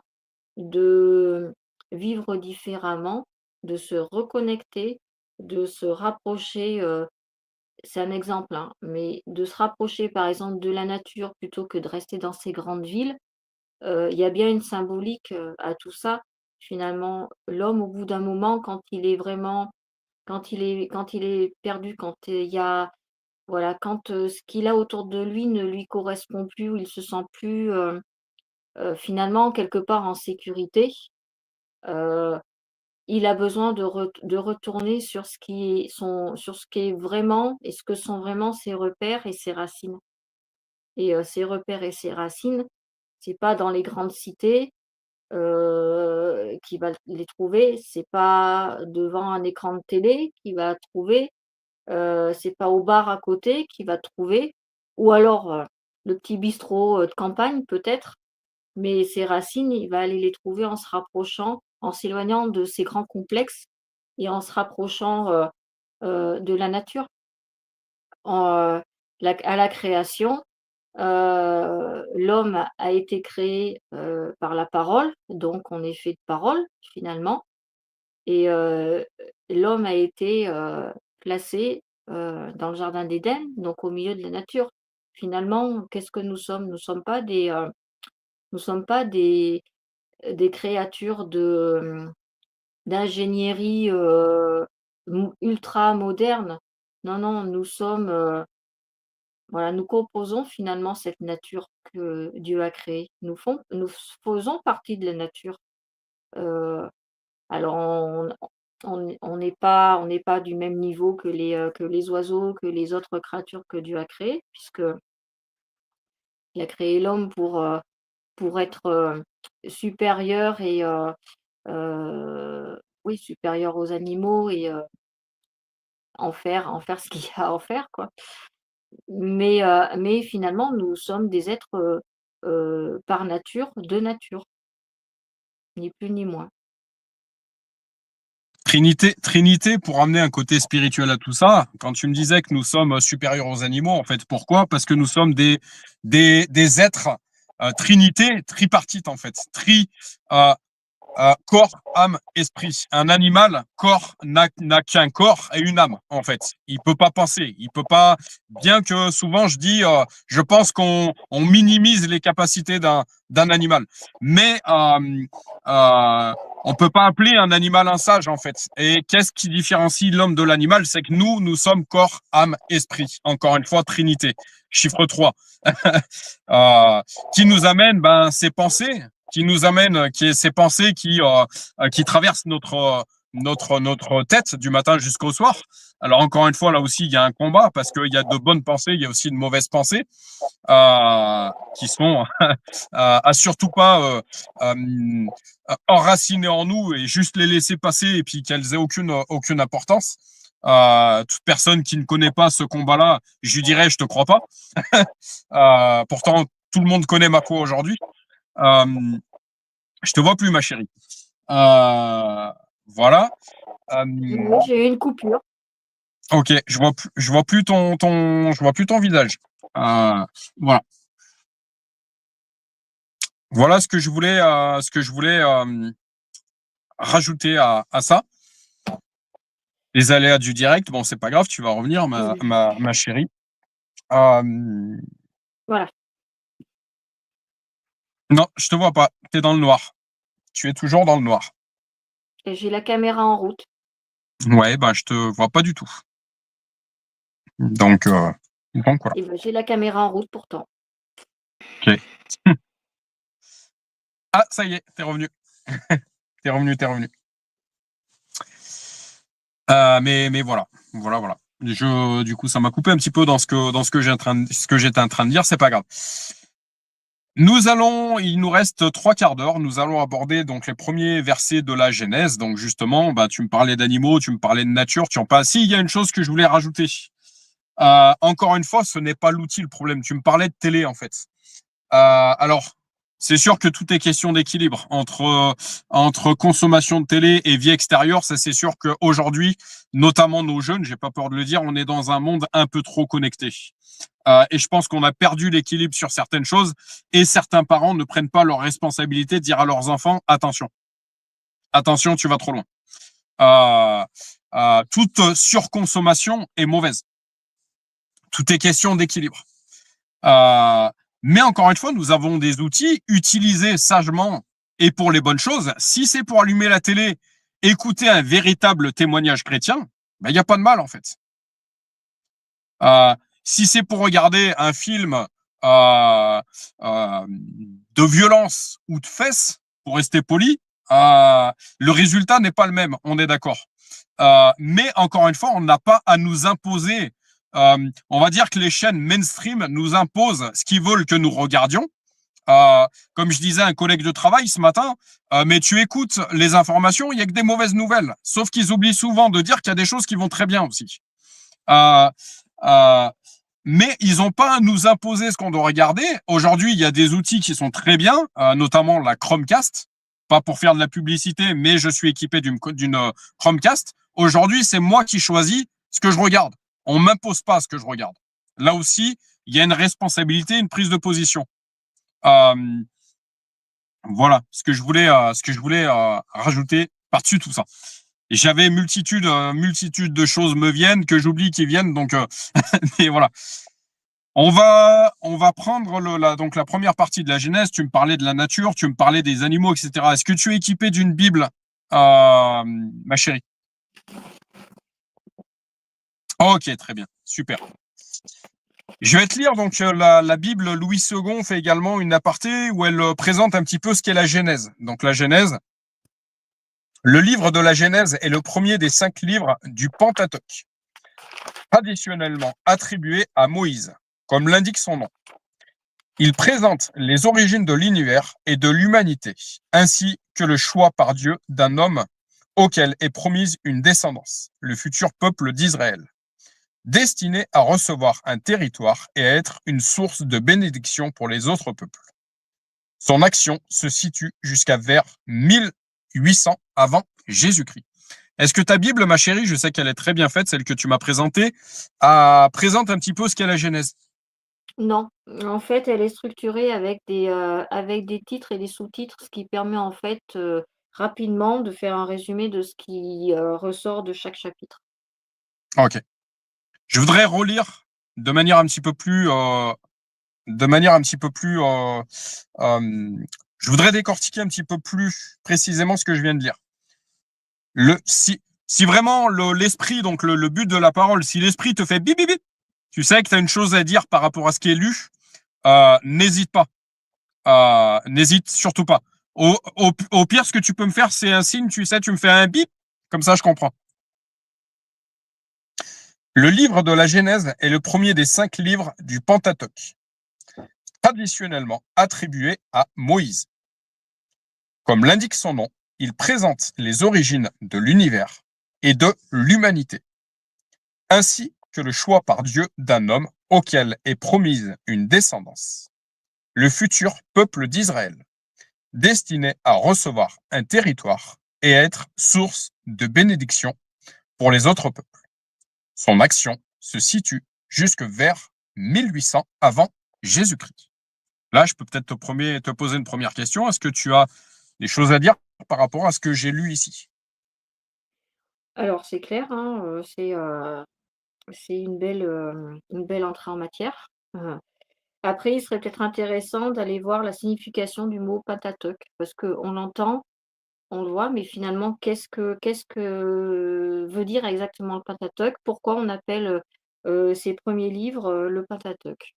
de vivre différemment, de se reconnecter, de se rapprocher, c'est un exemple, hein, mais de se rapprocher par exemple de la nature plutôt que de rester dans ces grandes villes. Il y a bien une symbolique, à tout ça. Finalement, l'homme au bout d'un moment quand il est vraiment quand il est perdu, quand, il y a voilà, quand, ce qu'il a autour de lui ne lui correspond plus ou il se sent plus, finalement quelque part en sécurité, heu, il a besoin de retourner sur ce qui est sur ce qui est vraiment et ce que sont vraiment ses repères et ses racines et ses repères et ses racines, c'est pas dans les grandes cités, qu'il va les trouver, c'est pas devant un écran de télé qu'il va trouver. C'est pas au bar à côté qu'il va trouver ou alors, le petit bistrot, de campagne peut-être, mais ses racines, il va aller les trouver en se rapprochant, en s'éloignant de ces grands complexes et en se rapprochant, de la nature. En, à la création, l'homme a été créé, par la parole, donc on est fait de parole finalement et l'homme a été, placé, dans le jardin d'Éden, donc au milieu de la nature. Finalement, qu'est-ce que nous sommes? Nous sommes pas des créatures d'ingénierie, ultra moderne. Non, non, nous sommes, voilà, nous composons finalement cette nature que Dieu a créée. Nous faisons partie de la nature. Heu Alors on n'est pas du même niveau que les oiseaux, que les autres créatures que Dieu a créées, puisqu'il a créé l'homme pour être, supérieur et oui, supérieur aux animaux et en faire ce qu'il y a à en faire, quoi. Mais finalement, nous sommes des êtres, par nature, de nature, ni plus ni moins. Trinité, pour amener un côté spirituel à tout ça, quand tu me disais que nous sommes supérieurs aux animaux, en fait, pourquoi? Parce que nous sommes des êtres Trinité, tripartite, en fait. Euh, corps, âme, esprit. Un animal, corps, n'a qu'un corps et une âme, en fait. Il peut pas penser. Il peut pas, bien que souvent je dis, je pense qu'on minimise les capacités d'un animal. Mais on peut pas appeler un animal un sage, en fait. Et qu'est-ce qui différencie l'homme de l'animal? C'est que nous sommes corps, âme, esprit. Encore une fois, Trinité. Chiffre 3. Qui nous amène ces pensées, ces pensées qui traversent notre tête du matin jusqu'au soir. Alors encore une fois, là aussi, il y a un combat parce qu'il y a de bonnes pensées, il y a aussi de mauvaises pensées qui sont à surtout pas enraciner en nous et juste les laisser passer et puis qu'elles aient aucune importance. Toute personne qui ne connaît pas ce combat-là, je lui dirais, je te crois pas. Pourtant, tout le monde connaît ma foi aujourd'hui. Je te vois plus, ma chérie. Voilà. Oui, j'ai eu une coupure. Ok, je vois plus ton visage. Voilà. Voilà ce que je voulais rajouter à ça. Les aléas du direct, bon, c'est pas grave, tu vas revenir, ma chérie. Voilà. Non, je te vois pas. Tu es dans le noir. Tu es toujours dans le noir. Et j'ai la caméra en route. Ouais, je te vois pas du tout. Donc voilà. Et ben, j'ai la caméra en route pourtant. Ok. Ah, ça y est, t'es revenu. T'es revenu. Mais voilà. Du coup, ça m'a coupé un petit peu dans ce que j'étais en train de dire. C'est pas grave. Il nous reste 3/4 d'heure. Nous allons aborder donc les premiers versets de la Genèse. Donc justement, tu me parlais d'animaux, tu me parlais de nature, tu en parles. Si, il y a une chose que je voulais rajouter. Encore une fois, ce n'est pas l'outil le problème. Tu me parlais de télé en fait. Alors, c'est sûr que tout est question d'équilibre entre consommation de télé et vie extérieure. Ça, c'est sûr qu'aujourd'hui, notamment nos jeunes, j'ai pas peur de le dire, on est dans un monde un peu trop connecté. Et je pense qu'on a perdu l'équilibre sur certaines choses et certains parents ne prennent pas leur responsabilité de dire à leurs enfants attention, tu vas trop loin. Toute surconsommation est mauvaise. Tout est question d'équilibre. Mais encore une fois, nous avons des outils utilisés sagement et pour les bonnes choses. Si c'est pour allumer la télé, écouter un véritable témoignage chrétien, il n'y a pas de mal en fait. Si c'est pour regarder un film de violence ou de fesses, pour rester poli, le résultat n'est pas le même, on est d'accord. Mais encore une fois, on n'a pas à nous imposer. On va dire que les chaînes mainstream nous imposent ce qu'ils veulent que nous regardions. Comme je disais à un collègue de travail ce matin, mais tu écoutes les informations, il n'y a que des mauvaises nouvelles. Sauf qu'ils oublient souvent de dire qu'il y a des choses qui vont très bien aussi. Mais ils n'ont pas à nous imposer ce qu'on doit regarder. Aujourd'hui, il y a des outils qui sont très bien, notamment la Chromecast. Pas pour faire de la publicité, mais je suis équipé d'une Chromecast. Aujourd'hui, c'est moi qui choisis ce que je regarde. On m'impose pas ce que je regarde. Là aussi, il y a une responsabilité, une prise de position. Voilà ce que je voulais rajouter par-dessus tout ça. Et j'avais multitude de choses me viennent que j'oublie qui viennent, donc mais voilà. On va prendre donc la première partie de la Genèse. Tu me parlais de la nature, tu me parlais des animaux, etc. Est-ce que tu es équipé d'une Bible, ma chérie? Ok, très bien, super. Je vais te lire donc la Bible Louis II fait également une aparté où elle présente un petit peu ce qu'est la Genèse. Donc la Genèse, le livre de la Genèse est le premier des 5 livres du Pentateuque, traditionnellement attribué à Moïse, comme l'indique son nom. Il présente les origines de l'univers et de l'humanité, ainsi que le choix par Dieu d'un homme auquel est promise une descendance, le futur peuple d'Israël, destiné à recevoir un territoire et à être une source de bénédiction pour les autres peuples. Son action se situe jusqu'à vers 1800 avant Jésus-Christ. Est-ce que ta Bible, ma chérie, je sais qu'elle est très bien faite, celle que tu m'as présentée, présente un petit peu ce qu'est la Genèse? Non, en fait, elle est structurée avec des titres et des sous-titres, ce qui permet en fait, rapidement de faire un résumé de ce qui, ressort de chaque chapitre. Ok. Je voudrais relire de manière un petit peu plus, de manière un petit peu plus, je voudrais décortiquer un petit peu plus précisément ce que je viens de lire. Si vraiment l'esprit, donc le but de la parole, si l'esprit te fait bip bip bip, tu sais que tu as une chose à dire par rapport à ce qui est lu, n'hésite pas. N'hésite surtout pas. Au pire, ce que tu peux me faire, c'est un signe, tu sais, tu me fais un bip, comme ça je comprends. Le livre de la Genèse est le premier des 5 livres du Pentateuque, traditionnellement attribué à Moïse. Comme l'indique son nom, il présente les origines de l'univers et de l'humanité, ainsi que le choix par Dieu d'un homme auquel est promise une descendance, le futur peuple d'Israël, destiné à recevoir un territoire et être source de bénédiction pour les autres peuples. Son action se situe jusque vers 1800 avant Jésus-Christ. Là, je peux peut-être te poser une première question. Est-ce que tu as des choses à dire par rapport à ce que j'ai lu ici? Alors c'est clair, hein, c'est une belle entrée en matière. Après, il serait peut-être intéressant d'aller voir la signification du mot Pentateuque parce qu'on l'entend, on le voit, mais finalement, qu'est-ce que veut dire exactement le Pentateuque? Pourquoi on appelle, ces premiers livres, le Pentateuque?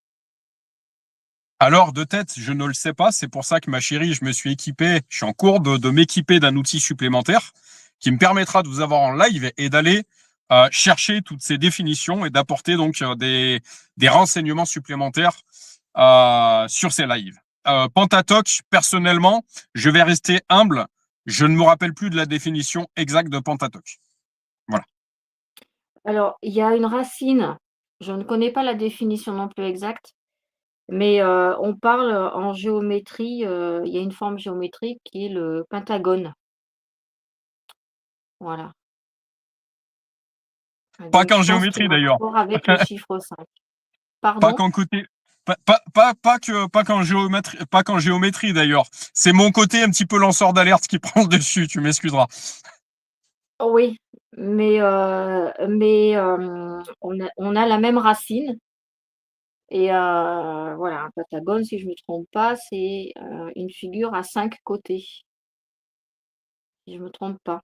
Alors, de tête, je ne le sais pas. C'est pour ça que ma chérie, je me suis équipé, je suis en cours de m'équiper d'un outil supplémentaire qui me permettra de vous avoir en live et d'aller chercher toutes ces définitions et d'apporter donc des renseignements supplémentaires sur ces lives. Pentateuque, personnellement, je vais rester humble. Je ne me rappelle plus de la définition exacte de Pentateuque. Voilà. Alors, il y a une racine, je ne connais pas la définition non plus exacte, mais on parle, en géométrie, il y a une forme géométrique qui est le pentagone. Voilà. Pas Donc qu'en je pense qu'il y géométrie a un d'ailleurs. rapport avec le chiffre 5. Pas Pardon? qu'en côté, pas qu'en géométrie, pas qu'en géométrie d'ailleurs. C'est mon côté un petit peu lanceur d'alerte qui prend le dessus. Tu m'excuseras. Oui, mais on a la même racine et voilà, un pentagone, si je ne me trompe pas, c'est, une figure à 5 côtés, si je ne me trompe pas.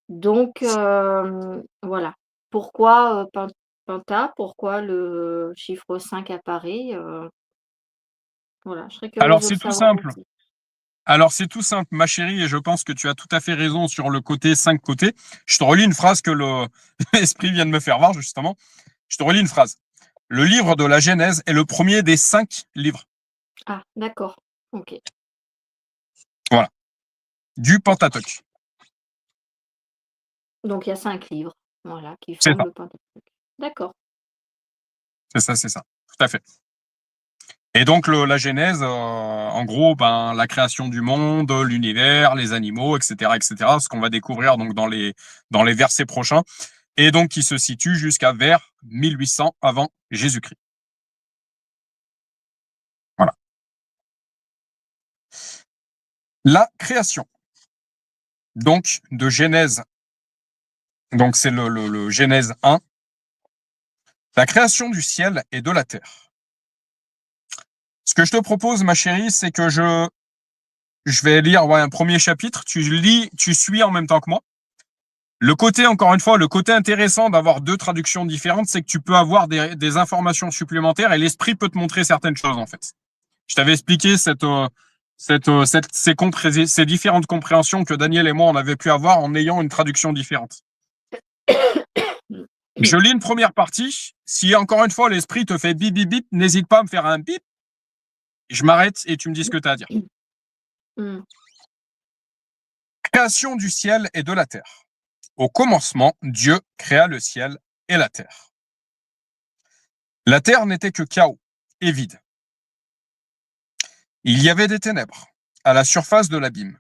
Donc voilà. Pourquoi, penta? Pourquoi le chiffre 5 apparaît? Voilà, je serais Alors curieuse de le c'est tout savoir simple. aussi. Alors c'est tout simple, ma chérie, et je pense que tu as tout à fait raison sur le côté 5 côtés. Je te relis une phrase que le l'esprit vient de me faire voir justement. Je te relis une phrase. Le livre de la Genèse est le premier des 5 livres. Ah d'accord, OK. Voilà. Du Pentateuque. Donc il y a 5 livres, voilà, qui C'est forment ça. le Pentateuque. D'accord. C'est ça, c'est ça. Tout à fait. Et donc la Genèse, en gros, ben, la création du monde, l'univers, les animaux, etc., ce qu'on va découvrir donc dans les versets prochains, et donc qui se situe jusqu'à vers 1800 avant Jésus-Christ. Voilà. La création, donc de Genèse, donc c'est le Genèse 1, la création du ciel et de la terre. Ce que je te propose, ma chérie, c'est que je vais lire un premier chapitre. Tu lis, tu suis en même temps que moi. Le côté, encore une fois, le côté intéressant d'avoir 2 traductions différentes, c'est que tu peux avoir des informations supplémentaires et l'esprit peut te montrer certaines choses, en fait. Je t'avais expliqué ces différentes compréhensions que Daniel et moi, on avait pu avoir en ayant une traduction différente. Je lis une première partie. Si, encore une fois, l'esprit te fait bip, bip, bip, n'hésite pas à me faire un bip. Je m'arrête et tu me dis ce que tu as à dire. Mmh. Création du ciel et de la terre. Au commencement, Dieu créa le ciel et la terre. La terre n'était que chaos et vide. Il y avait des ténèbres à la surface de l'abîme,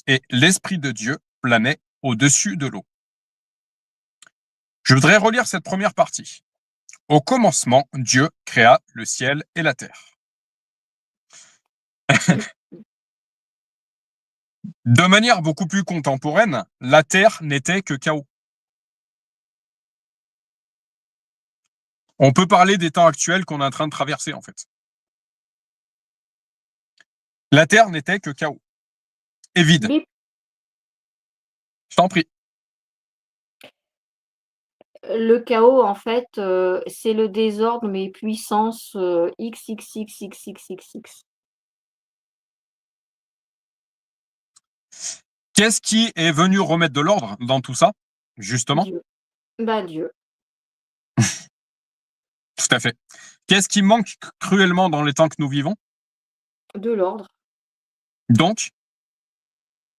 et l'Esprit de Dieu planait au-dessus de l'eau. Je voudrais relire cette première partie. Au commencement, Dieu créa le ciel et la terre. De manière beaucoup plus contemporaine, la terre n'était que chaos. On peut parler des temps actuels qu'on est en train de traverser, en fait. La terre n'était que chaos et vide. Bip. Je t'en prie. Le chaos, en fait, c'est le désordre, mais puissance XXXXXXX. Qu'est-ce qui est venu remettre de l'ordre dans tout ça, justement? Dieu. Bah, Dieu. Tout à fait. Qu'est-ce qui manque cruellement dans les temps que nous vivons? De l'ordre. Donc,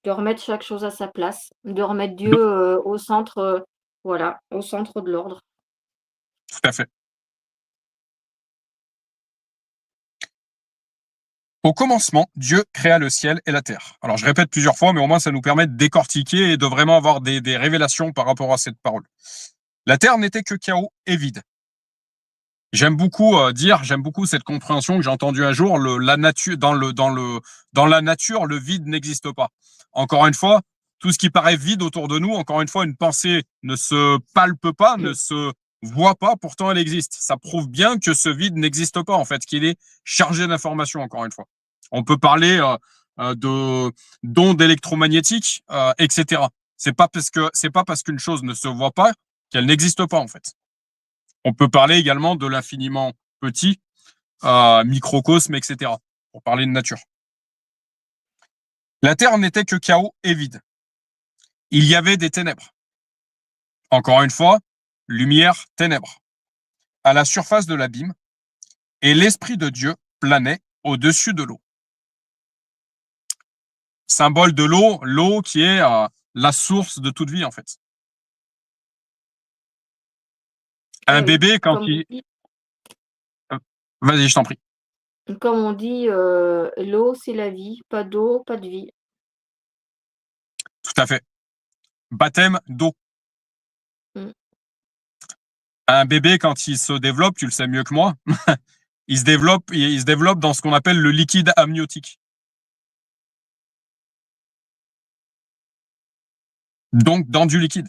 De remettre chaque chose à sa place. De remettre Dieu au centre, voilà, au centre de l'ordre. tout à fait. Au commencement, Dieu créa le ciel et la terre. Alors, je répète plusieurs fois, mais au moins ça nous permet de décortiquer et de vraiment avoir des révélations par rapport à cette parole. La terre n'était que chaos et vide. J'aime beaucoup j'aime beaucoup cette compréhension que j'ai entendue un jour. La nature, dans la nature, le vide n'existe pas. Encore une fois, tout ce qui paraît vide autour de nous, encore une fois, une pensée ne se palpe pas, ne se voit pas, pourtant elle existe. Ça prouve bien que ce vide n'existe pas, en fait, qu'il est chargé d'informations, encore une fois. On peut parler de d'ondes électromagnétiques, etc. C'est pas parce qu'une chose ne se voit pas qu'elle n'existe pas, en fait. On peut parler également de l'infiniment petit, microcosme, etc. Pour parler de nature. La Terre n'était que chaos et vide. Il y avait des ténèbres. Encore une fois, lumière, ténèbres. À la surface de l'abîme, et l'Esprit de Dieu planait au-dessus de l'eau. Symbole de l'eau, l'eau qui est la source de toute vie, en fait. Un Eh oui, bébé, quand il... Vas-y, je t'en prie. comme on dit, l'eau, c'est la vie. Pas d'eau, pas de vie. Tout à fait. Baptême d'eau. Mmh. Un bébé, quand il se développe, tu le sais mieux que moi, il se développe dans ce qu'on appelle le liquide amniotique. Donc, dans du liquide.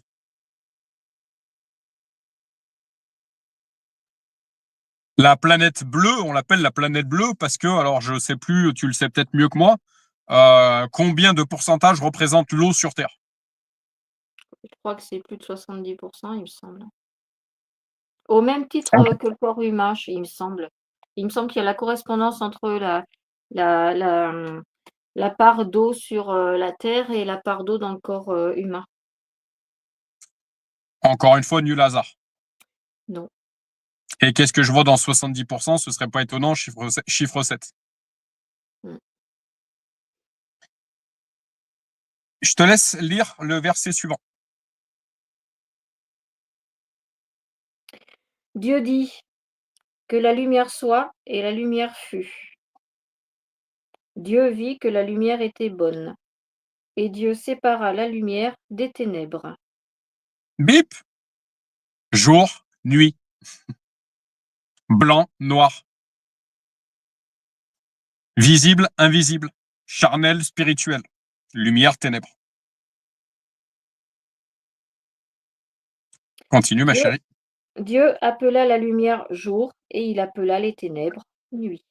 La planète bleue, on l'appelle la planète bleue parce que, alors je sais plus, tu le sais peut-être mieux que moi, combien de pourcentage représente l'eau sur Terre? Je crois que c'est plus de 70, il me semble. Au même titre, que le corps humain, il me semble. Il me semble qu'il y a la correspondance entre la la, mmh, la part d'eau sur, la terre et la part d'eau dans le corps, humain. Encore une fois, nul hasard. Non. Et qu'est-ce que je vois dans 70%? Ce serait pas étonnant, chiffre 7. Mmh. Je te laisse lire le verset suivant. Dieu dit: «Que la lumière soit, et la lumière fut. Dieu vit que la lumière était bonne, et Dieu sépara la lumière des ténèbres.» Bip! Jour, nuit, blanc, noir, visible, invisible, charnel, spirituel, lumière, ténèbres. Continue, ma Dieu chérie. Dieu appela la lumière jour, et il appela les ténèbres nuit.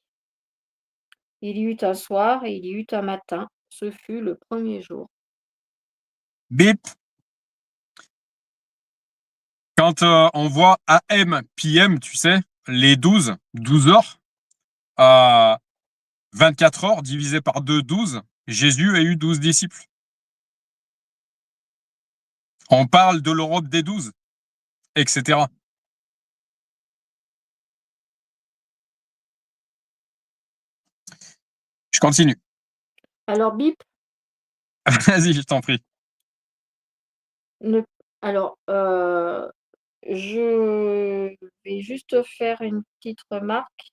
Il y eut un soir et il y eut un matin, ce fut le premier jour. Bip! Quand on voit AM, PM, tu sais, les 12 heures, euh, 24 heures divisé par 2, 12, Jésus a eu 12 disciples. On parle de l'Europe des 12, etc. Je continue. Alors bip, Vas-y, je t'en prie. ne alors, je vais juste faire une petite remarque,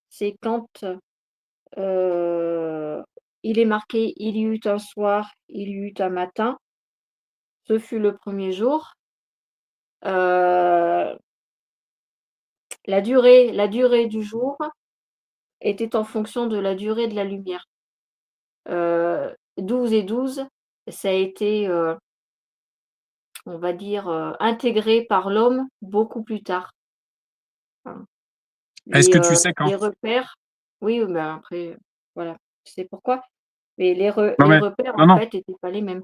c'est quand, heu, il est marqué: «Il y eut un soir, il y eut un matin», Ce fut le premier jour. Heu, la durée du jour était en fonction de la durée de la lumière. 12 et 12, ça a été, on va dire, intégré par l'homme beaucoup plus tard. Enfin, Est-ce les, que tu sais quand? les repères oui, mais après, voilà, tu sais pourquoi? Mais Non les mais repères, non, en non, fait, étaient pas les mêmes.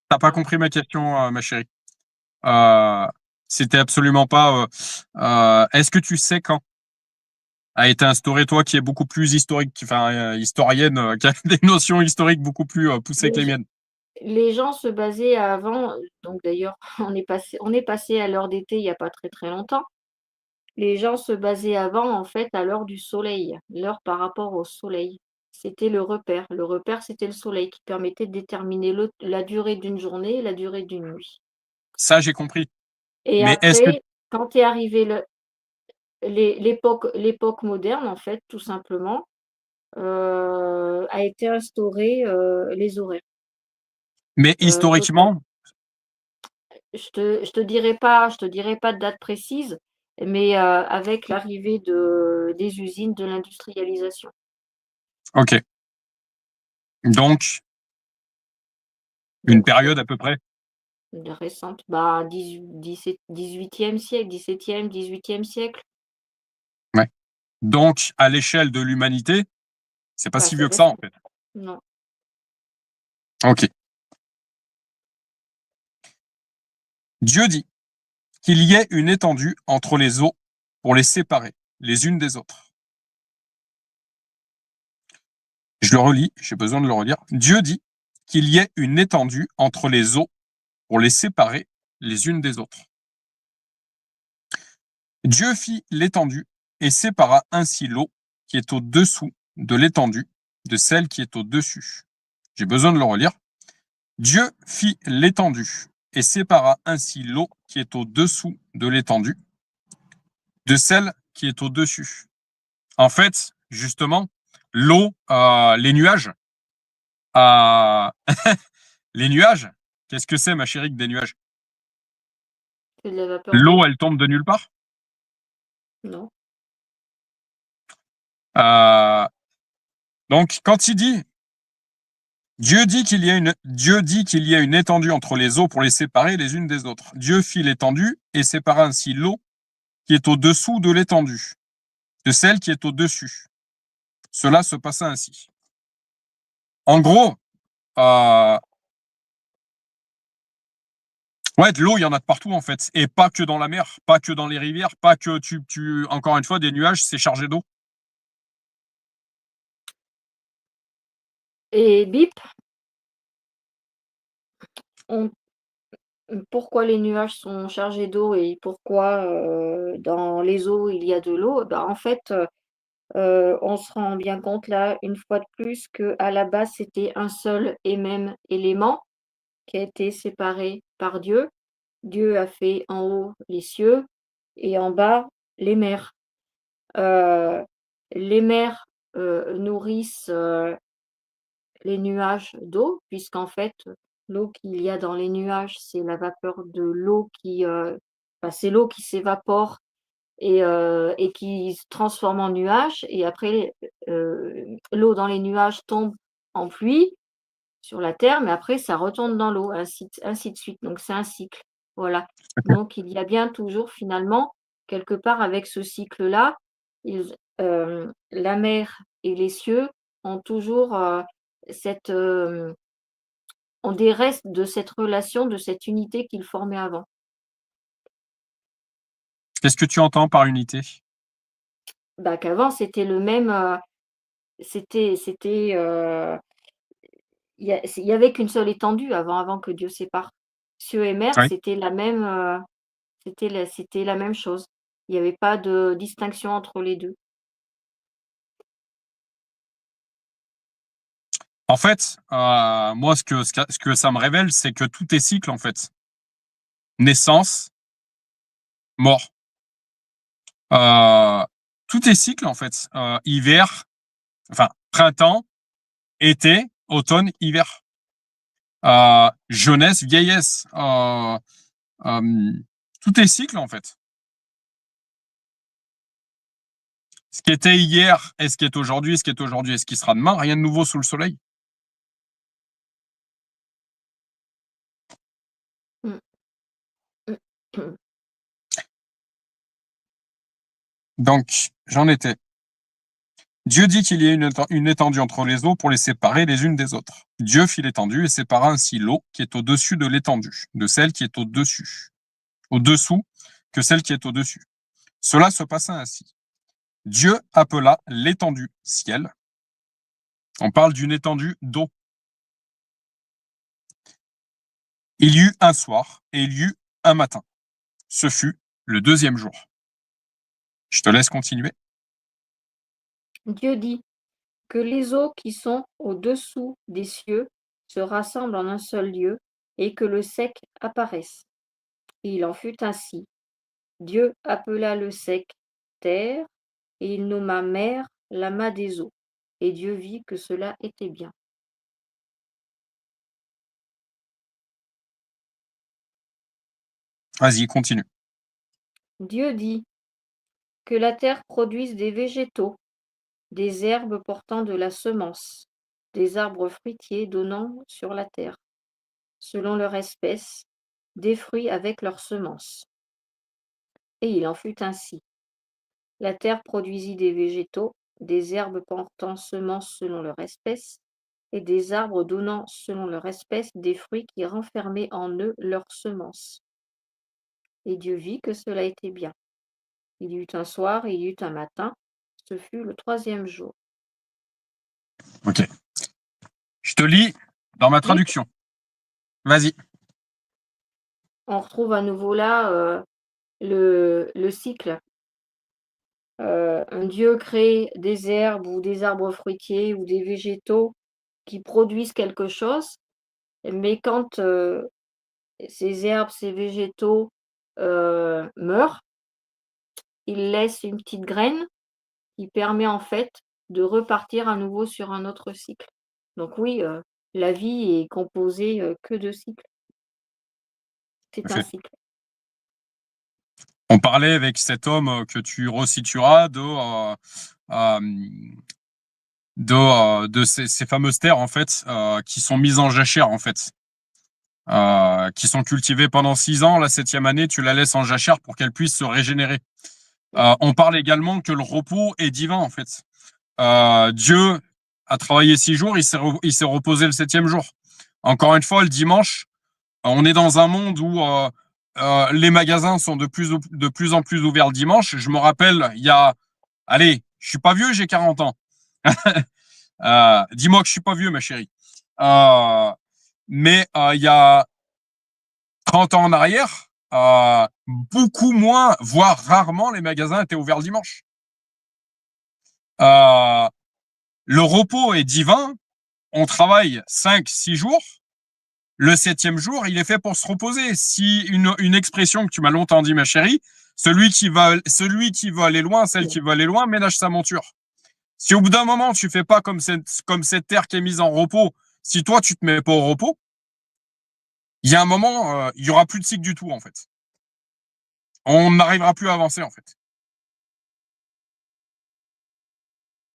t'as pas compris ma question, ma chérie. Euh, C'était absolument pas. Est-ce que tu sais quand a été instauré, toi qui es beaucoup plus historique, enfin historienne, qui a des notions historiques beaucoup plus poussées que Les les g miennes? les gens se basaient avant, donc d'ailleurs, on est passé à l'heure d'été il y a pas très, très longtemps. Les gens se basaient avant, en fait, à l'heure du soleil, l'heure par rapport au soleil. C'était le repère. Le repère, c'était le soleil qui permettait de déterminer la durée d'une journée et la durée d'une nuit. Ça, j'ai compris. Et Mais est-ce que après, quand est arrivé l'époque moderne, en fait, tout simplement, a été instauré, les horaires. mais Notam historiquement, je te dirai pas de date précise, mais, avec l'arrivée des usines, de l'industrialisation. ok. Donc une Donc période à peu près. de récente, bah, 18e siècle, 17e, 18e siècle. Ouais. Donc à l'échelle de l'humanité, c'est pas Bah, si c'est vieux que ça en récent. fait. Non. Ok. Dieu dit qu'il y ait une étendue entre les eaux pour les séparer les unes des autres. Je le relis, j'ai besoin de le relire. Dieu dit qu'il y ait une étendue entre les eaux pour les séparer les unes des autres. Dieu fit l'étendue et sépara ainsi l'eau qui est au-dessous de l'étendue de celle qui est au-dessus. J'ai besoin de le relire. Dieu fit l'étendue et sépara ainsi l'eau qui est au-dessous de l'étendue de celle qui est au-dessus. En fait, justement, l'eau, les nuages, euh, les nuages, qu'est-ce que c'est, ma chérie, que des nuages? C'est de la vapeur L'eau, d'eau? elle tombe de nulle part. Non. Euh, donc, quand il dit Dieu dit qu'il y a une étendue entre les eaux pour les séparer les unes des autres. Dieu fit l'étendue et sépara ainsi l'eau qui est au-dessous de l'étendue de celle qui est au-dessus. Cela se passa ainsi. En gros, euh, ouais, de l'eau, il y en a de partout en fait, et pas que dans la mer, pas que dans les rivières, pas que encore une fois, des nuages, c'est chargé d'eau. Et bip, on pourquoi les nuages sont chargés d'eau et pourquoi, dans les eaux il y a de l'eau? Bah, en fait, on se rend bien compte là, une fois de plus, qu'à la base, c'était un seul et même élément qui a été séparé par Dieu. Dieu a fait en haut les cieux et en bas les mers. Heu, les mers, nourrissent, les nuages d'eau, puisqu'en fait, l'eau qu'il y a dans les nuages, c'est la vapeur de l'eau enfin, c'est l'eau qui s'évapore et qui se transforme en nuage et après, l'eau dans les nuages tombe en pluie sur la terre, mais après ça retombe dans l'eau, ainsi de suite. Donc c'est un cycle, voilà. Okay. Donc il y a bien toujours finalement, quelque part avec ce cycle-là, la mer et les cieux ont toujours, cette, ont des restes de cette relation, de cette unité qu'ils formaient avant. Qu'est-ce que tu entends par unité? Bah, qu'avant c'était le même, c'était, il y avait qu'une seule étendue avant que Dieu sépare. Cieux et mer, Oui. c'était la même chose. Il y avait pas de distinction entre les 2. En fait, moi, ce que ça me révèle, c'est que tout est cycle en fait. Naissance, mort. Euh, Tout est cycle en fait. Hiver, enfin printemps, été, automne, hiver. jeunesse, vieillesse, tout est cycle en fait. Ce qui était hier et ce qui est aujourd'hui, ce qui est aujourd'hui et ce qui sera demain, rien de nouveau sous le soleil. Mmh. Mmh. Donc, j'en étais. Dieu dit qu'il y ait une étendue entre les eaux pour les séparer les unes des autres. Dieu fit l'étendue et sépara ainsi l'eau qui est au-dessus de l'étendue, de celle qui est au-dessous que celle qui est au-dessus. Cela se passa ainsi. Dieu appela l'étendue ciel. On parle d'une étendue d'eau. Il y eut un soir et il y eut un matin. Ce fut le deuxième jour. Je te laisse continuer. Dieu dit que les eaux qui sont au-dessous des cieux se rassemblent en un seul lieu et que le sec apparaisse. Et il en fut ainsi. Dieu appela le sec terre et il nomma mer l'amas des eaux. Et Dieu vit que cela était bien. Vas-y, continue. Dieu dit que la terre produise des végétaux, des herbes portant de la semence, des arbres fruitiers donnant sur la terre, selon leur espèce, des fruits avec leurs semences. Et il en fut ainsi. La terre produisit des végétaux, des herbes portant semences selon leur espèce, et des arbres donnant selon leur espèce des fruits qui renfermaient en eux leurs semences. Et Dieu vit que cela était bien. Il y eut un soir et il y eut un matin, ce fut le troisième jour. Ok. Je te lis dans ma traduction. Vas-y. On retrouve à nouveau là le cycle. Un Dieu crée des herbes ou des arbres fruitiers ou des végétaux qui produisent quelque chose, mais quand ces herbes, ces végétaux meurent, il laisse une petite graine qui permet en fait de repartir à nouveau sur un autre cycle. Donc oui, la vie est composée que de cycles. C'est un cycle. On parlait avec cet homme que tu resitueras de ces fameuses terres en fait qui sont mises en jachère en fait, qui sont cultivées pendant 6 ans. La 7e année, tu la laisses en jachère pour qu'elle puisse se régénérer. On parle également que le repos est divin en fait. Dieu a travaillé 6 jours, il s'est reposé le 7e jour. Encore une fois, le dimanche, on est dans un monde où les magasins sont de plus en plus ouverts le dimanche. Je me rappelle, allez, je suis pas vieux, j'ai 40 ans. Dis-moi que je suis pas vieux, ma chérie. Mais il y a 30 ans en arrière, beaucoup moins, voire rarement, les magasins étaient ouverts le dimanche. Le repos est divin. On travaille 5-6 jours. Le 7e jour, il est fait pour se reposer. Si une expression que tu m'as longtemps dit, ma chérie, celui qui veut aller loin, celle qui veut aller loin, ménage sa monture. Si au bout d'un moment, tu fais pas comme cette terre qui est mise en repos, si toi, tu te mets pas au repos, il y a un moment, il y aura plus de cycle du tout, en fait. On n'arrivera plus à avancer, en fait.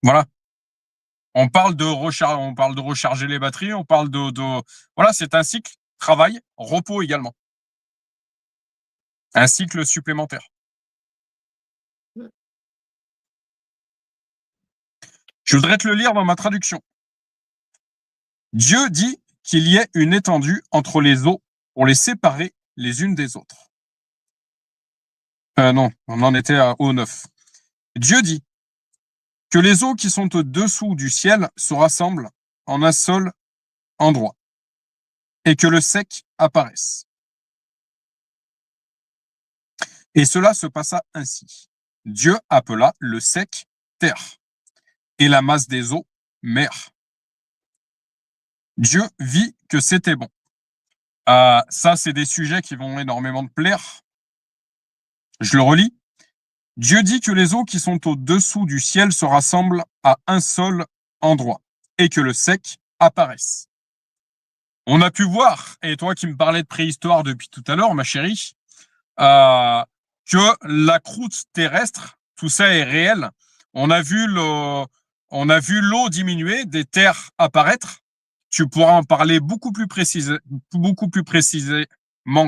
Voilà. On parle de recharger les batteries, on parle voilà, c'est un cycle, travail, repos également. Un cycle supplémentaire. Je voudrais te le lire dans ma traduction. Dieu dit qu'il y ait une étendue entre les eaux pour les séparer les unes des autres. Non, on en était au 9. Dieu dit que les eaux qui sont au-dessous du ciel se rassemblent en un seul endroit et que le sec apparaisse. Et cela se passa ainsi. Dieu appela le sec terre et la masse des eaux mer. Dieu vit que c'était bon. Ça, c'est des sujets qui vont énormément te plaire. Je le relis. Dieu dit que les eaux qui sont au-dessous du ciel se rassemblent à un seul endroit et que le sec apparaisse. On a pu voir, et toi qui me parlais de préhistoire depuis tout à l'heure, ma chérie, euh, que la croûte terrestre, tout ça est réel. On a vu on a vu l'eau diminuer, des terres apparaître. Tu pourras en parler beaucoup plus précisément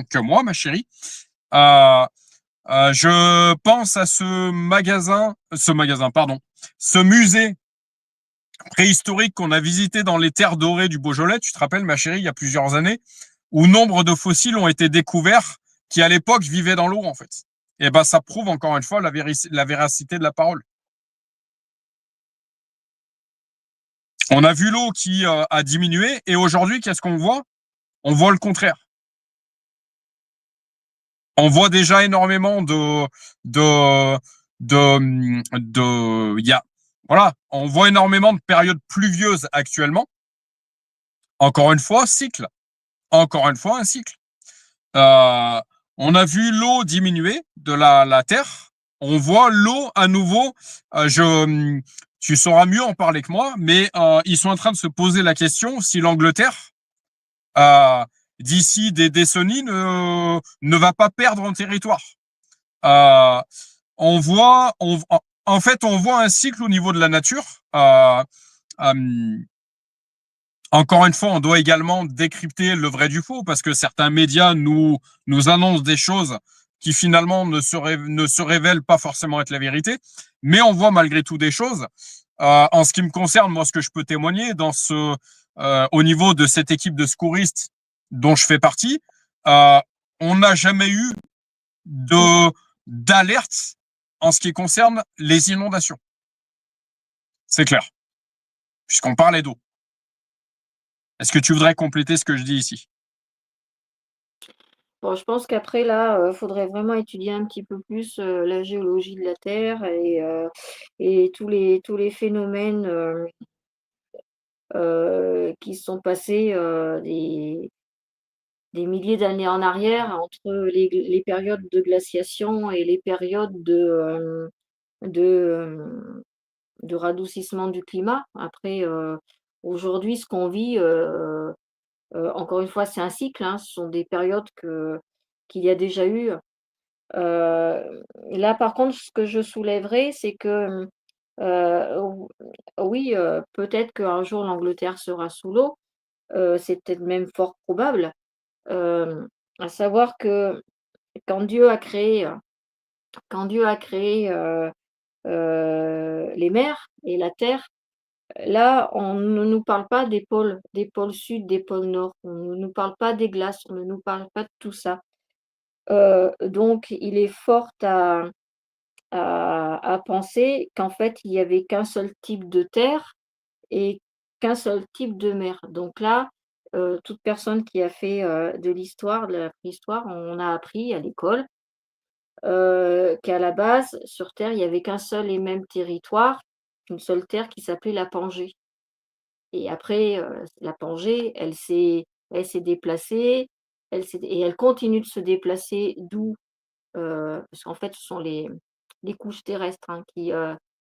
que moi, ma chérie. Euh, je pense à pardon, ce musée préhistorique qu'on a visité dans les terres dorées du Beaujolais. Tu te rappelles, ma chérie, il y a plusieurs années, où nombre de fossiles ont été découverts qui, à l'époque, vivaient dans l'eau, en fait. Et ben, ça prouve encore une fois la véracité de la parole. On a vu l'eau qui a diminué, et aujourd'hui, qu'est-ce qu'on voit? On voit le contraire. On voit déjà énormément de, voilà, on voit énormément de périodes pluvieuses actuellement. Encore une fois, cycle. Encore une fois, un cycle. Euh, on a vu l'eau diminuer de la terre. On voit l'eau à nouveau. Tu sauras mieux en parler que moi, mais ils sont en train de se poser la question si l'Angleterre, euh, d'ici des décennies, ne va pas perdre en territoire. Euh, on voit, en fait, on voit un cycle au niveau de la nature. Euh, Encore une fois, on doit également décrypter le vrai du faux parce que certains médias nous annoncent des choses qui finalement ne se révèlent pas forcément être la vérité. Mais on voit malgré tout des choses. En ce qui me concerne, moi, ce que je peux témoigner au niveau de cette équipe de secouristes dont je fais partie, euh, on n'a jamais eu d'alerte en ce qui concerne les inondations. C'est clair, puisqu'on parlait d'eau. Est-ce que tu voudrais compléter ce que je dis ici? Bon, je pense qu'après là, faudrait vraiment étudier un petit peu plus, la géologie de la Terre et tous les phénomènes, qui se sont passés, des milliers d'années en arrière entre les périodes de glaciation et les périodes de, de radoucissement du climat. Après, aujourd'hui, ce qu'on vit, encore une fois, c'est un cycle, hein, ce sont des périodes qu'il y a déjà eu. Là, par contre, ce que je soulèverais, c'est que, ou oui, peut-être qu'un jour l'Angleterre sera sous l'eau, c'est peut-être même fort probable. À savoir que quand Dieu a créé, quand Dieu a créé, les mers et la terre, là, on ne nous parle pas des pôles sud, des pôles nord. On ne nous parle pas des glaces, on ne nous parle pas de tout ça. Donc il est fort à penser qu'en fait, il y avait qu'un seul type de terre et qu'un seul type de mer. Donc là, toute personne qui a fait, de l'histoire, de la préhistoire, on a appris à l'école, qu'à la base, sur terre, il y avait qu'un seul et même territoire, une seule terre qui s'appelait la Pangée. Et après, la Pangée, elle s'est déplacée, elle continue de se déplacer, d'où parce qu'en fait, ce sont les couches terrestres, hein,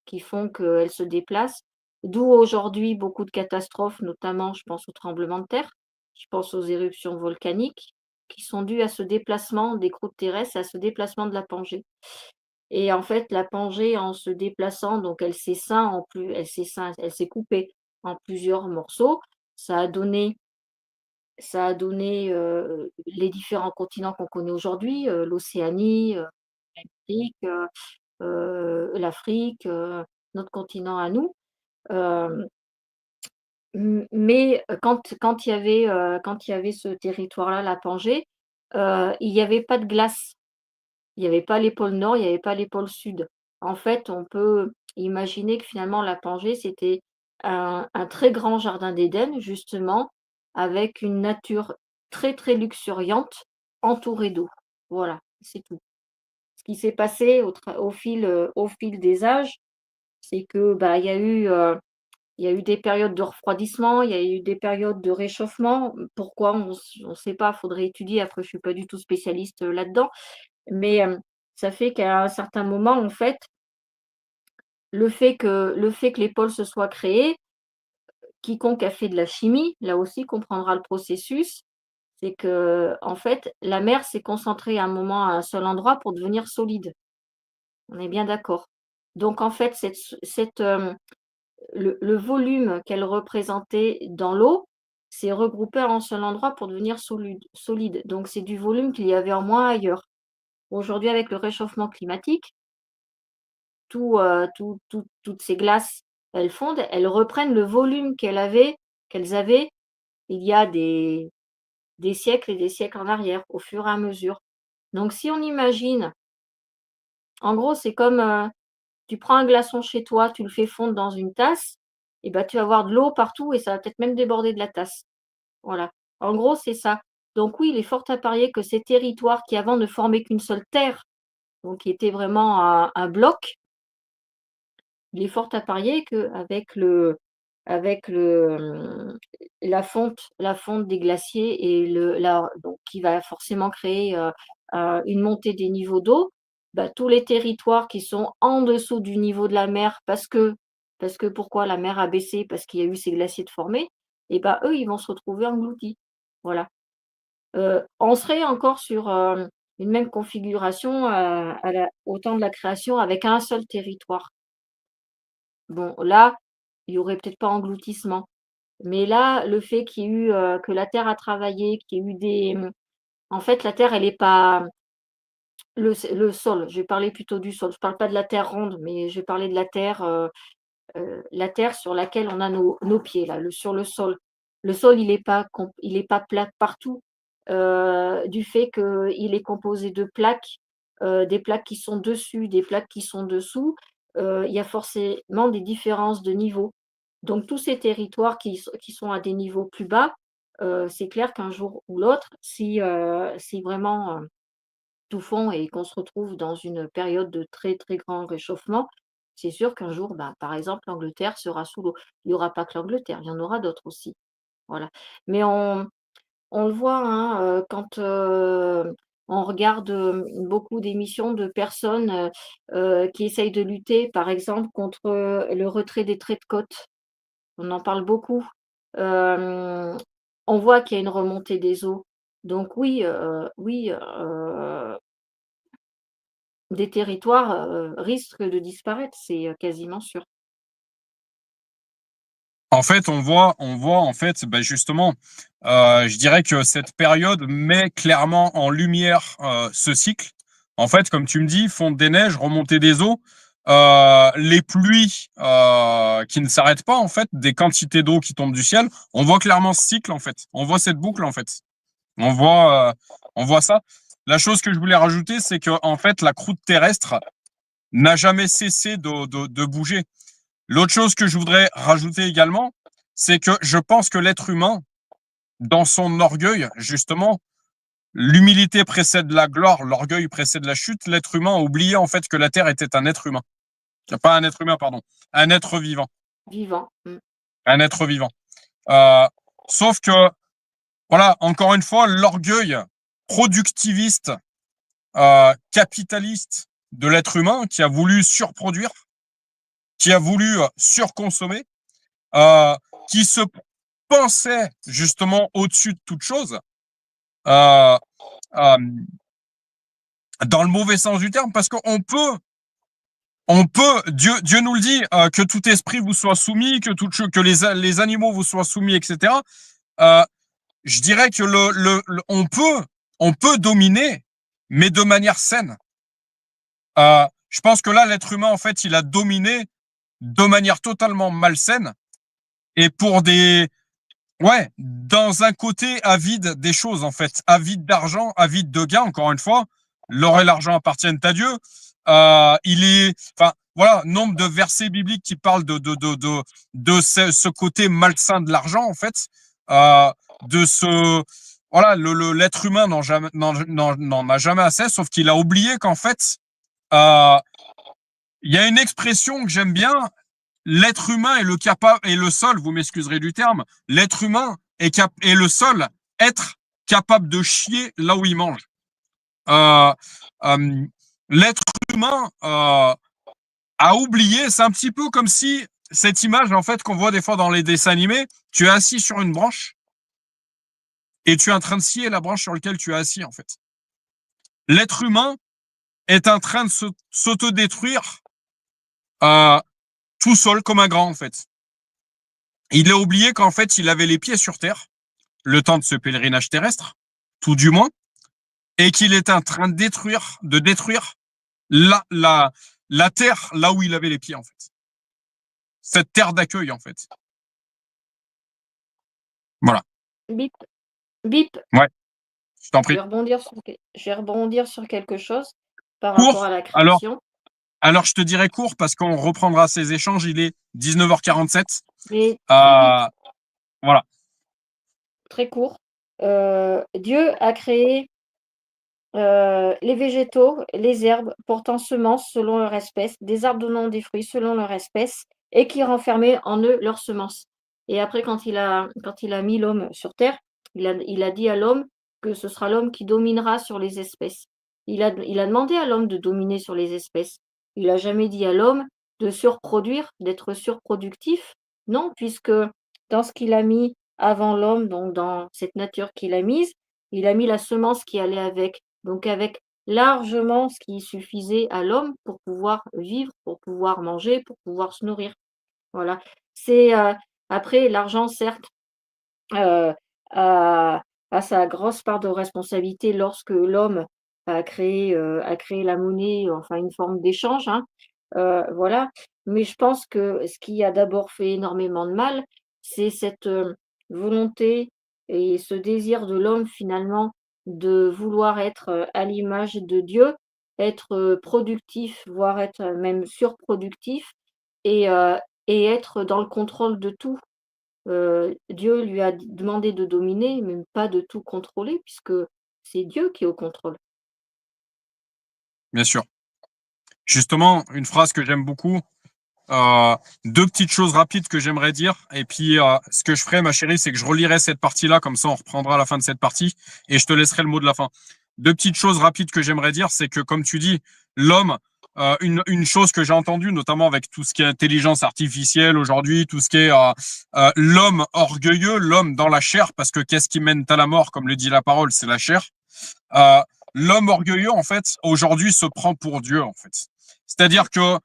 qui font qu'elles se déplacent. D'où aujourd'hui beaucoup de catastrophes, notamment, je pense aux tremblements de terre, je pense aux éruptions volcaniques, qui sont dues à ce déplacement des croûtes terrestres, à ce déplacement de la Pangée. Et en fait, la Pangée, en se déplaçant, donc elle s'est coupée en plusieurs morceaux. Ça a donné les différents continents qu'on connaît aujourd'hui, l'Océanie, l'Amérique, l'Afrique, notre continent à nous. Hem, mais quand il y avait ce territoire-là, la Pangée, il y avait pas de glace. Il y avait pas les pôles nord, il y avait pas les pôles sud. En fait, on peut imaginer que finalement la Pangée, c'était un très grand jardin d'Éden, justement, avec une nature très, très luxuriante, entourée d'eau. Voilà, c'est tout. Ce qui s'est passé au fil des âges, c'est que, bah, il y a eu des périodes de refroidissement, il y a eu des périodes de réchauffement. Pourquoi? On sait pas, faudrait étudier. Après, je suis pas du tout spécialiste, là-dedans. Mais, ça fait qu'à un certain moment, en fait, le fait que les pôles se soient créés, quiconque a fait de la chimie, là aussi, comprendra le processus. C'est que, en fait, la mer s'est concentrée à un moment à un seul endroit pour devenir solide. On est bien d'accord? Donc en fait, le volume qu'elle représentait dans l'eau s'est regroupé en un seul endroit pour devenir solide. Donc c'est du volume qu'il y avait en moins ailleurs. Aujourd'hui, avec le réchauffement climatique, toutes ces glaces, elles fondent, elles reprennent le volume qu'elles avaient il y a des siècles et des siècles en arrière, au fur et à mesure. Donc si on imagine, en gros, c'est comme, tu prends un glaçon chez toi, tu le fais fondre dans une tasse, et bah, tu vas avoir de l'eau partout et ça va peut-être même déborder de la tasse. Voilà. En gros, c'est ça. Donc oui, il est fort à parier que ces territoires qui avant ne formaient qu'une seule terre, donc qui étaient vraiment un bloc, il est fort à parier qu'avec la fonte des glaciers et donc qui va forcément créer, une montée des niveaux d'eau, bah, tous les territoires qui sont en dessous du niveau de la mer parce que pourquoi la mer a baissé? Parce qu'il y a eu ces glaciers de formés et bah, eux, ils vont se retrouver engloutis. Voilà. On serait encore sur, une même configuration, au temps de la création avec un seul territoire. Bon, là, il y aurait peut-être pas engloutissement, mais là, le fait qu'il y ait eu, que la terre a travaillé, qu'il y ait eu en fait, la terre, elle est pas le sol, je vais parler plutôt du sol. Je parle pas de la terre ronde, mais je vais parler de la terre sur laquelle on a nos pieds là, sur le sol. Le sol, il est pas plat partout, du fait qu'il est composé de plaques, des plaques qui sont dessus, des plaques qui sont dessous, il y a forcément des différences de niveau. Donc tous ces territoires qui sont à des niveaux plus bas, c'est clair qu'un jour ou l'autre, si vraiment, tout fond et qu'on se retrouve dans une période de très, très grand réchauffement, c'est sûr qu'un jour, bah, par exemple, l'Angleterre sera sous l'eau. Il n'y aura pas que l'Angleterre, il y en aura d'autres aussi. Voilà. Mais on le voit, hein, quand, on regarde, beaucoup d'émissions de personnes, qui essayent de lutter, par exemple, contre, le retrait des traits de côte. On en parle beaucoup. Hem, on voit qu'il y a une remontée des eaux. Donc oui, des territoires, risquent de disparaître, c'est, quasiment sûr. En fait, on voit en fait, bah, justement, je dirais que cette période met clairement en lumière, ce cycle. En fait, comme tu me dis, fonte des neiges, remontée des eaux, les pluies, qui ne s'arrêtent pas en fait, des quantités d'eau qui tombent du ciel. On voit clairement ce cycle en fait. On voit cette boucle en fait. On voit ça. La chose que je voulais rajouter, c'est que en fait, la croûte terrestre n'a jamais cessé de bouger. L'autre chose que je voudrais rajouter également, c'est que je pense que l'être humain, dans son orgueil, justement, l'humilité précède la gloire, l'orgueil précède la chute. L'être humain a oublié en fait que la Terre était un être humain. Pas un être humain, pardon. Un être vivant. Vivant. Un être vivant. Euh, Sauf que, voilà, encore une fois, l'orgueil productiviste, capitaliste de l'être humain qui a voulu surproduire, qui a voulu surconsommer, euh, qui se pensait justement au-dessus de toute chose, euh, euh, dans le mauvais sens du terme, parce qu'on peut, Dieu nous le dit, que tout esprit vous soit soumis, que les animaux vous soient soumis, etc. Euh, je dirais que on peut dominer, mais de manière saine. Je pense que là, l'être humain, en fait, il a dominé de manière totalement malsaine et pour ouais, dans un côté avide des choses, en fait, avide d'argent, avide de gains, encore une fois. L'or et l'argent appartiennent à Dieu. Enfin, voilà, nombre de versets bibliques qui parlent de ce côté malsain de l'argent, en fait. Euh, de ce, voilà, l'être humain n'en a jamais assez, sauf qu'il a oublié qu'en fait, euh, il y a une expression que j'aime bien. L'être humain est le seul, vous m'excuserez du terme, l'être humain est le seul être capable de chier là où il mange. Euh, euh, L'être humain a oublié, c'est un petit peu comme si cette image, en fait, qu'on voit des fois dans les dessins animés, tu es assis sur une branche et tu es en train de scier la branche sur laquelle tu es assis, en fait. L'être humain est en train de s'autodétruire tout seul comme un grand, en fait. Il a oublié qu'en fait, il avait les pieds sur terre, le temps de ce pèlerinage terrestre, tout du moins, et qu'il est en train de détruire la terre là où il avait les pieds, en fait. Cette terre d'accueil, en fait. Voilà. Bip, bip. Ouais, je t'en Je prie. vais rebondir sur quelque chose par rapport Cours. à la Alors, création. je te dirai court parce qu'on reprendra ces échanges. Il est 19h47. Mais très vite, Voilà. très court. Dieu a créé les végétaux, les herbes portant semences selon leur espèce, des arbres donnant des fruits selon leur espèce, et qui renfermaient en eux leurs semences. Et après, quand il a mis l'homme sur terre, il a dit à l'homme que ce sera l'homme qui dominera sur les espèces. Il a demandé à l'homme de dominer sur les espèces. Il n'a jamais dit à l'homme de surproduire, d'être surproductif. Non, puisque dans ce qu'il a mis avant l'homme, donc dans cette nature qu'il a mise, il a mis la semence qui allait avec. Donc avec largement ce qui suffisait à l'homme pour pouvoir vivre, pour pouvoir manger, pour pouvoir se nourrir. Voilà. C'est, après l'argent certes, heu, a a sa grosse part de responsabilité lorsque l'homme a créé la monnaie, enfin une forme d'échange, hein, voilà. Mais je pense que ce qui a d'abord fait énormément de mal, c'est cette, volonté et ce désir de l'homme finalement de vouloir être, à l'image de Dieu, être, productif, voire être même surproductif et heu et être dans le contrôle de tout. Dieu lui a demandé de dominer, mais pas de tout contrôler puisque c'est Dieu qui est au contrôle. Bien sûr. Justement, une phrase que j'aime beaucoup. Euh, Deux petites choses rapides que j'aimerais dire. Et puis, ce que je ferai, ma chérie, c'est que je relirai cette partie-là. Comme ça, on reprendra à la fin de cette partie. Et je te laisserai le mot de la fin. Deux petites choses rapides que j'aimerais dire, c'est que, comme tu dis, l'homme, une chose que j'ai entendue, notamment avec tout ce qui est intelligence artificielle aujourd'hui, tout ce qui est l'homme orgueilleux, l'homme dans la chair, parce que qu'est-ce qui mène à la mort, comme le dit la parole, c'est la chair. Euh, L'homme orgueilleux, en fait, aujourd'hui, se prend pour Dieu, en fait. C'est-à-dire que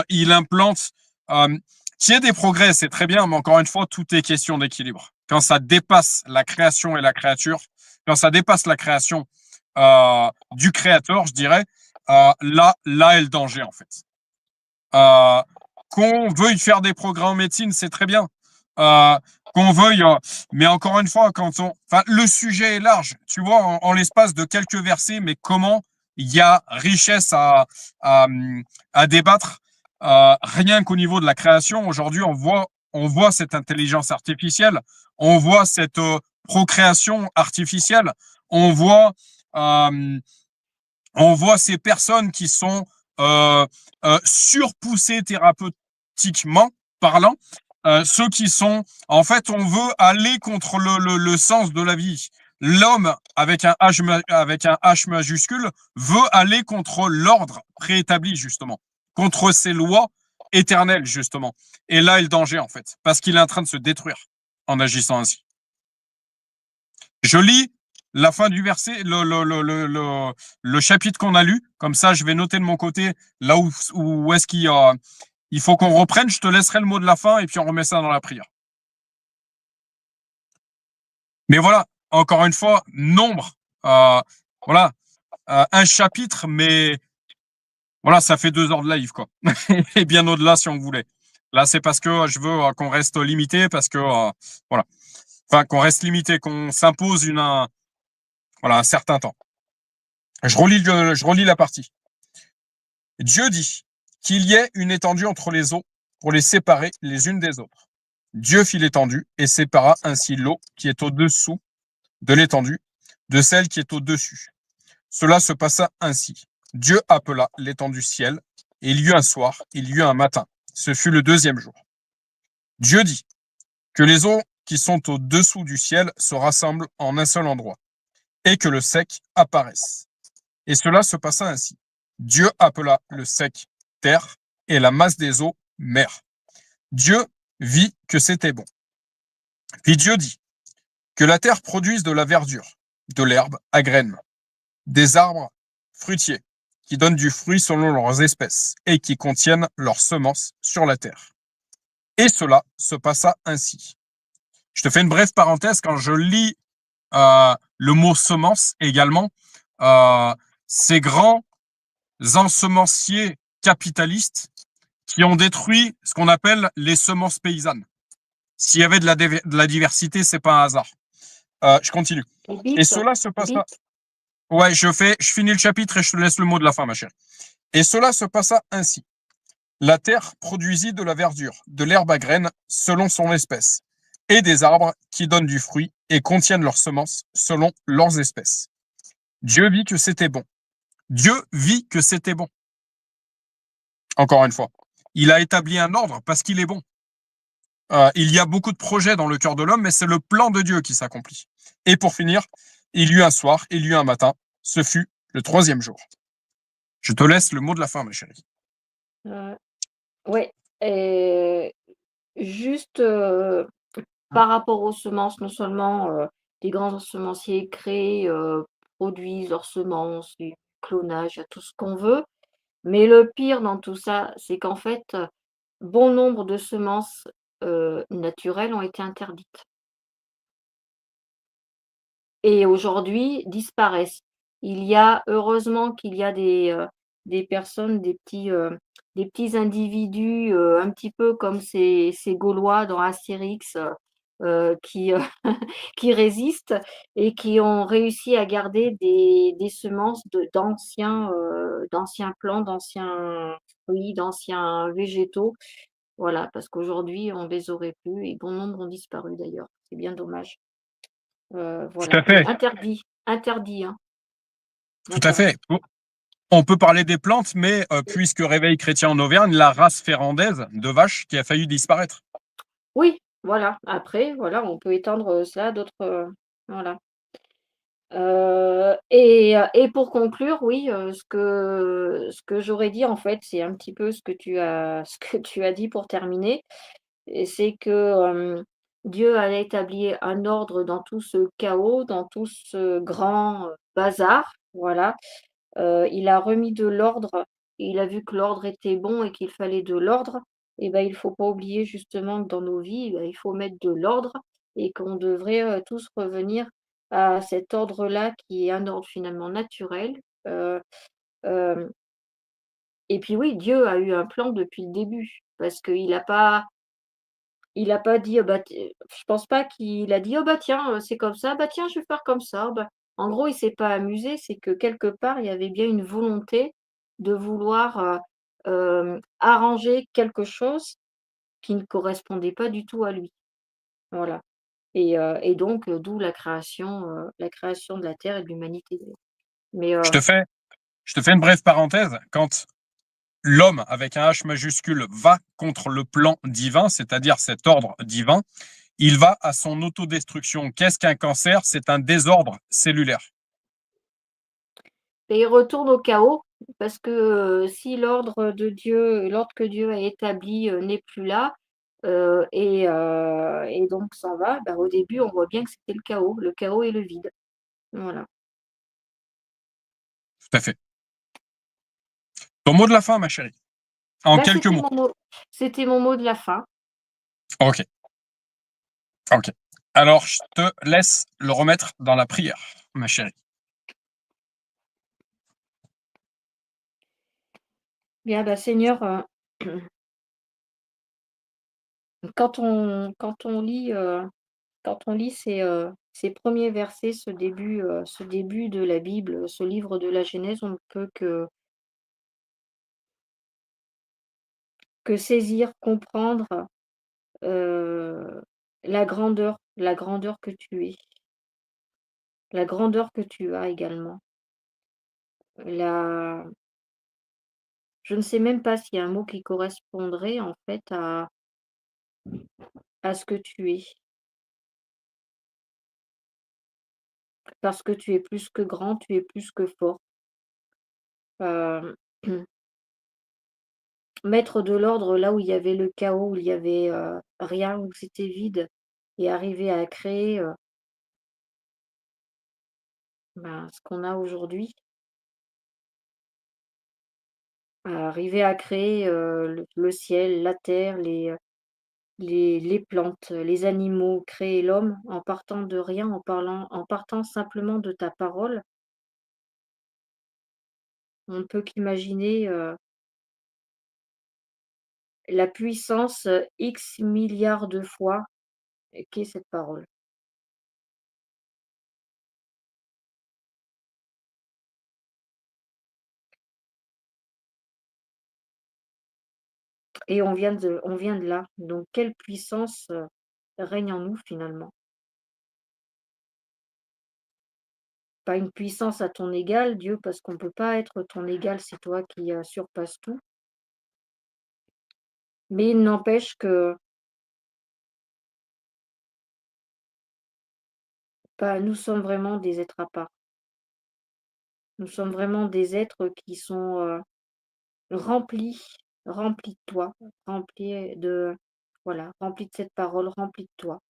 il implante qu'il y ait des progrès, c'est très bien, mais encore une fois, tout est question d'équilibre. Quand ça dépasse la création et la créature, quand ça dépasse la création du créateur, je dirais, là est le danger, en fait. Euh, qu'on veuille faire des progrès en médecine, c'est très bien. Euh, qu'on veuille, mais encore une fois, enfin, le sujet est large. Tu vois, en l'espace de quelques versets, mais comment il y a richesse à, à débattre. Rien qu'au niveau de la création, aujourd'hui, on voit cette intelligence artificielle, on voit cette procréation artificielle, on voit, euh, on voit ces personnes qui sont euh, surpoussées thérapeutiquement parlant, ceux qui sont, en fait, on veut aller contre le sens de la vie. L'homme, avec un H majuscule, veut aller contre l'ordre préétabli, justement, contre ses lois éternelles, justement. Et là est le danger, en fait, parce qu'il est en train de se détruire en agissant ainsi. Je lis la fin du verset, le chapitre qu'on a lu. Comme ça, je vais noter de mon côté là où est-ce il faut qu'on reprenne. Je te laisserai le mot de la fin et puis on remet ça dans la prière. Mais voilà, encore une fois, nombre. Voilà, un chapitre, mais voilà, ça fait 2 heures de live, quoi. Et bien au-delà si on voulait. Là, c'est parce que je veux qu'on reste limité, parce que voilà. Enfin, qu'on reste limité, qu'on s'impose un certain temps. Je relis la partie. Dieu dit qu'il y ait une étendue entre les eaux pour les séparer les unes des autres. Dieu fit l'étendue et sépara ainsi l'eau qui est au-dessous de l'étendue de celle qui est au-dessus. Cela se passa ainsi. Dieu appela l'étendue ciel, et il y eut un soir, il y eut un matin. Ce fut le 2e jour. Dieu dit que les eaux qui sont au-dessous du ciel se rassemblent en un seul endroit, et que le sec apparaisse. Et cela se passa ainsi. Dieu appela le sec terre et la masse des eaux mer. Dieu vit que c'était bon. Puis Dieu dit que la terre produise de la verdure, de l'herbe à graines, des arbres fruitiers qui donnent du fruit selon leurs espèces et qui contiennent leurs semences sur la terre. Et cela se passa ainsi. Je te fais une brève parenthèse quand je lis le mot semence également. Euh, ces grands ensemenciers capitalistes qui ont détruit ce qu'on appelle les semences paysannes. S'il y avait de la diversité, c'est pas un hasard. Je continue. Les Et bips, cela se les passa. bips. Ouais, je finis le chapitre et je te laisse le mot de la fin, ma chère. Et cela se passa ainsi. La terre produisit de la verdure, de l'herbe à graines selon son espèce, et des arbres qui donnent du fruit et contiennent leurs semences selon leurs espèces. Dieu vit que c'était bon. Dieu vit que c'était bon. Encore une fois. Il a établi un ordre parce qu'il est bon. Il y a beaucoup de projets dans le cœur de l'homme, mais c'est le plan de Dieu qui s'accomplit. Et pour finir, il y eut un soir, il y eut un matin. Ce fut le troisième jour. Je te laisse le mot de la fin, ma chérie. Heu, ouais, et juste, par rapport aux semences, non seulement, les grands semenciers créent, produisent leurs semences, du clonage, il y a tout ce qu'on veut, mais le pire dans tout ça, c'est qu'en fait, bon nombre de semences, naturelles ont été interdites. Et aujourd'hui disparaissent. Il y a heureusement qu'il y a des personnes, des petits individus, un petit peu comme ces Gaulois dans Astérix, qui, qui résistent et qui ont réussi à garder des semences d'anciens plants, d'anciens fruits, d'anciens végétaux. Voilà, parce qu'aujourd'hui on les aurait plus et bon nombre ont disparu d'ailleurs. C'est bien dommage. Tout Voilà, à mais fait, interdit, interdit, hein. tout à D'accord. fait. On peut parler des plantes, mais puisque Réveil chrétien en Auvergne, la race ferrandaise de vaches qui a failli disparaître. Oui, voilà, après, voilà, on peut étendre, cela à d'autres, voilà. Et pour conclure, oui, ce que j'aurais dit, en fait, c'est un petit peu ce que tu as ce que tu as dit pour terminer, et c'est que, Dieu a établi un ordre dans tout ce chaos, dans tout ce grand, bazar, voilà. Il a remis de l'ordre, il a vu que l'ordre était bon et qu'il fallait de l'ordre, et ben, il faut pas oublier justement que dans nos vies, il faut mettre de l'ordre et qu'on devrait, tous revenir à cet ordre-là qui est un ordre finalement naturel. Heu, hem et puis oui, Dieu a eu un plan depuis le début parce qu'il a pas dit: «Oh bah, je pense pas qu'il a dit: «Oh bah tiens, c'est comme ça, bah tiens, je vais faire comme ça, bah». En gros, il s'est pas amusé, c'est que quelque part, il y avait bien une volonté de vouloir, arranger quelque chose qui ne correspondait pas du tout à lui. Voilà, et donc d'où la création de la terre et de l'humanité. Mais Je te fais, je te fais une brève parenthèse. Quand l'homme avec un H majuscule va contre le plan divin, c'est-à-dire cet ordre divin, il va à son autodestruction. Qu'est-ce qu'un cancer? C'est un désordre cellulaire. il retourne au chaos parce que, si l'ordre que Dieu a établi, n'est plus là, et donc s'en va, bah, au début, on voit bien que c'était le chaos et le vide. Voilà. Tout à fait. Ton mot de la fin, ma chérie, en Bah, quelques mots. c'était mon mot de la fin. Ok, ok. Alors, je te laisse le remettre dans la prière, ma chérie. Bien, bah, Seigneur, quand on lit ces 1 versets, ce début de la Bible, ce livre de la Genèse, on ne peut que saisir, comprendre, heu, la grandeur que tu es, la grandeur que tu as également. La Je ne sais même pas s'il y a un mot qui correspondrait en fait à ce que tu es, parce que tu es plus que grand, tu es plus que fort. Hem, mettre de l'ordre là où il y avait le chaos, où il y avait, rien, où c'était vide et arriver à créer, ce qu'on a aujourd'hui. Arriver à créer, le ciel, la terre, les plantes, les animaux, créer l'homme en partant de rien, en partant simplement de ta parole. On ne peut qu'imaginer, la puissance, X milliards de fois qu'est cette parole. Et on vient de là. Donc quelle puissance, règne en nous finalement? Pas une puissance à ton égal, Dieu, parce qu'on ne peut pas être ton égal, c'est toi qui, surpasses tout. Mais il n'empêche que, nous sommes vraiment des êtres à part. Nous sommes vraiment des êtres qui sont, remplis remplis de toi, remplis de voilà, remplis de cette parole, remplis de toi.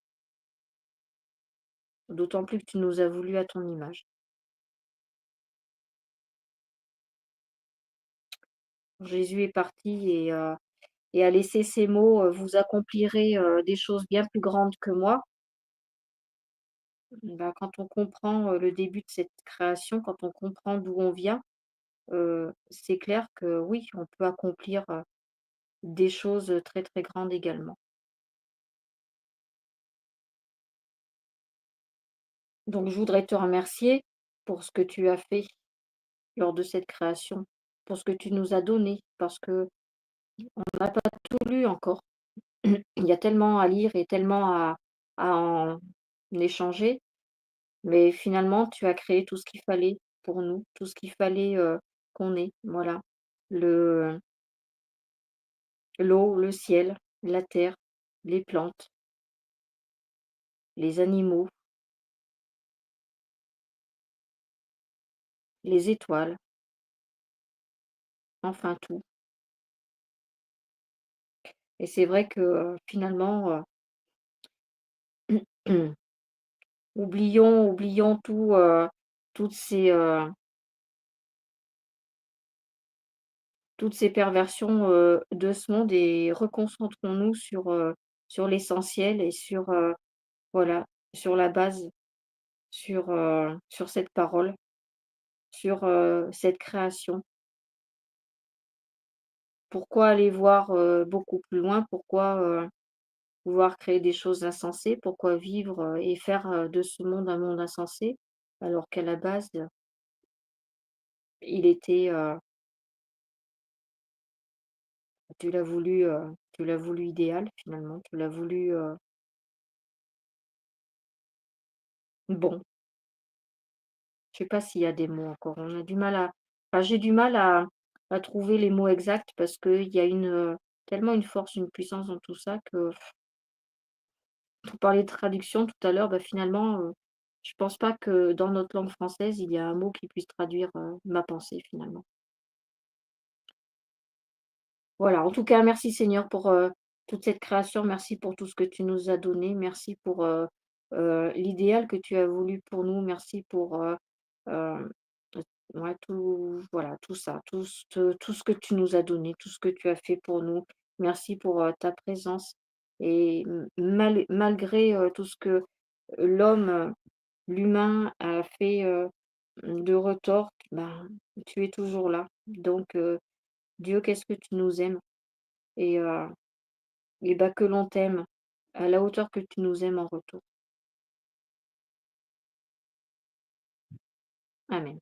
D'autant plus que tu nous as voulu à ton image. Jésus est parti et a laissé ces mots, «Vous accomplirez, des choses bien plus grandes que moi». Quand on comprend, le début de cette création, quand on comprend d'où on vient, c'est clair que oui, on peut accomplir, des choses, très, très grandes également. Donc je voudrais te remercier pour ce que tu as fait lors de cette création, pour ce que tu nous as donné, parce qu'on n'a pas tout lu encore. Il y a tellement à lire et tellement à en échanger, mais finalement, tu as créé tout ce qu'il fallait pour nous, tout ce qu'il fallait, qu'on ait, voilà. Le L'eau, le ciel, la terre, les plantes, les animaux, les étoiles, enfin tout. Et c'est vrai que, finalement, oublions tout, toutes ces, heu, toutes ces perversions, de ce monde et reconcentrons-nous sur l'essentiel et sur, voilà, sur la base, sur cette parole, sur, cette création. Pourquoi aller voir, beaucoup plus loin? Pourquoi, vouloir créer des choses insensées? Pourquoi vivre, et faire, de ce monde un monde insensé? Alors qu'à la base, il était, tu l'as voulu idéal finalement, tu l'as voulu, bon. Je sais pas s'il y a des mots encore. On a du mal à j'ai du mal à trouver les mots exacts parce qu'il y a tellement une force, une puissance dans tout ça que on parlait de traduction tout à l'heure, finalement, je pense pas que dans notre langue française, il y a un mot qui puisse traduire, ma pensée finalement. Voilà, en tout cas, merci Seigneur pour, toute cette création. Merci pour tout ce que tu nous as donné. Merci pour, l'idéal que tu as voulu pour nous. Merci pour, hem, ouais, tout voilà, tout ça, tout ce que tu nous as donné, tout ce que tu as fait pour nous. Merci pour, ta présence et malgré, tout ce que l'homme, l'humain a fait, de retort, tu es toujours là. Donc Dieu, qu'est-ce que tu nous aimes et que l'on t'aime à la hauteur que tu nous aimes en retour. Amen.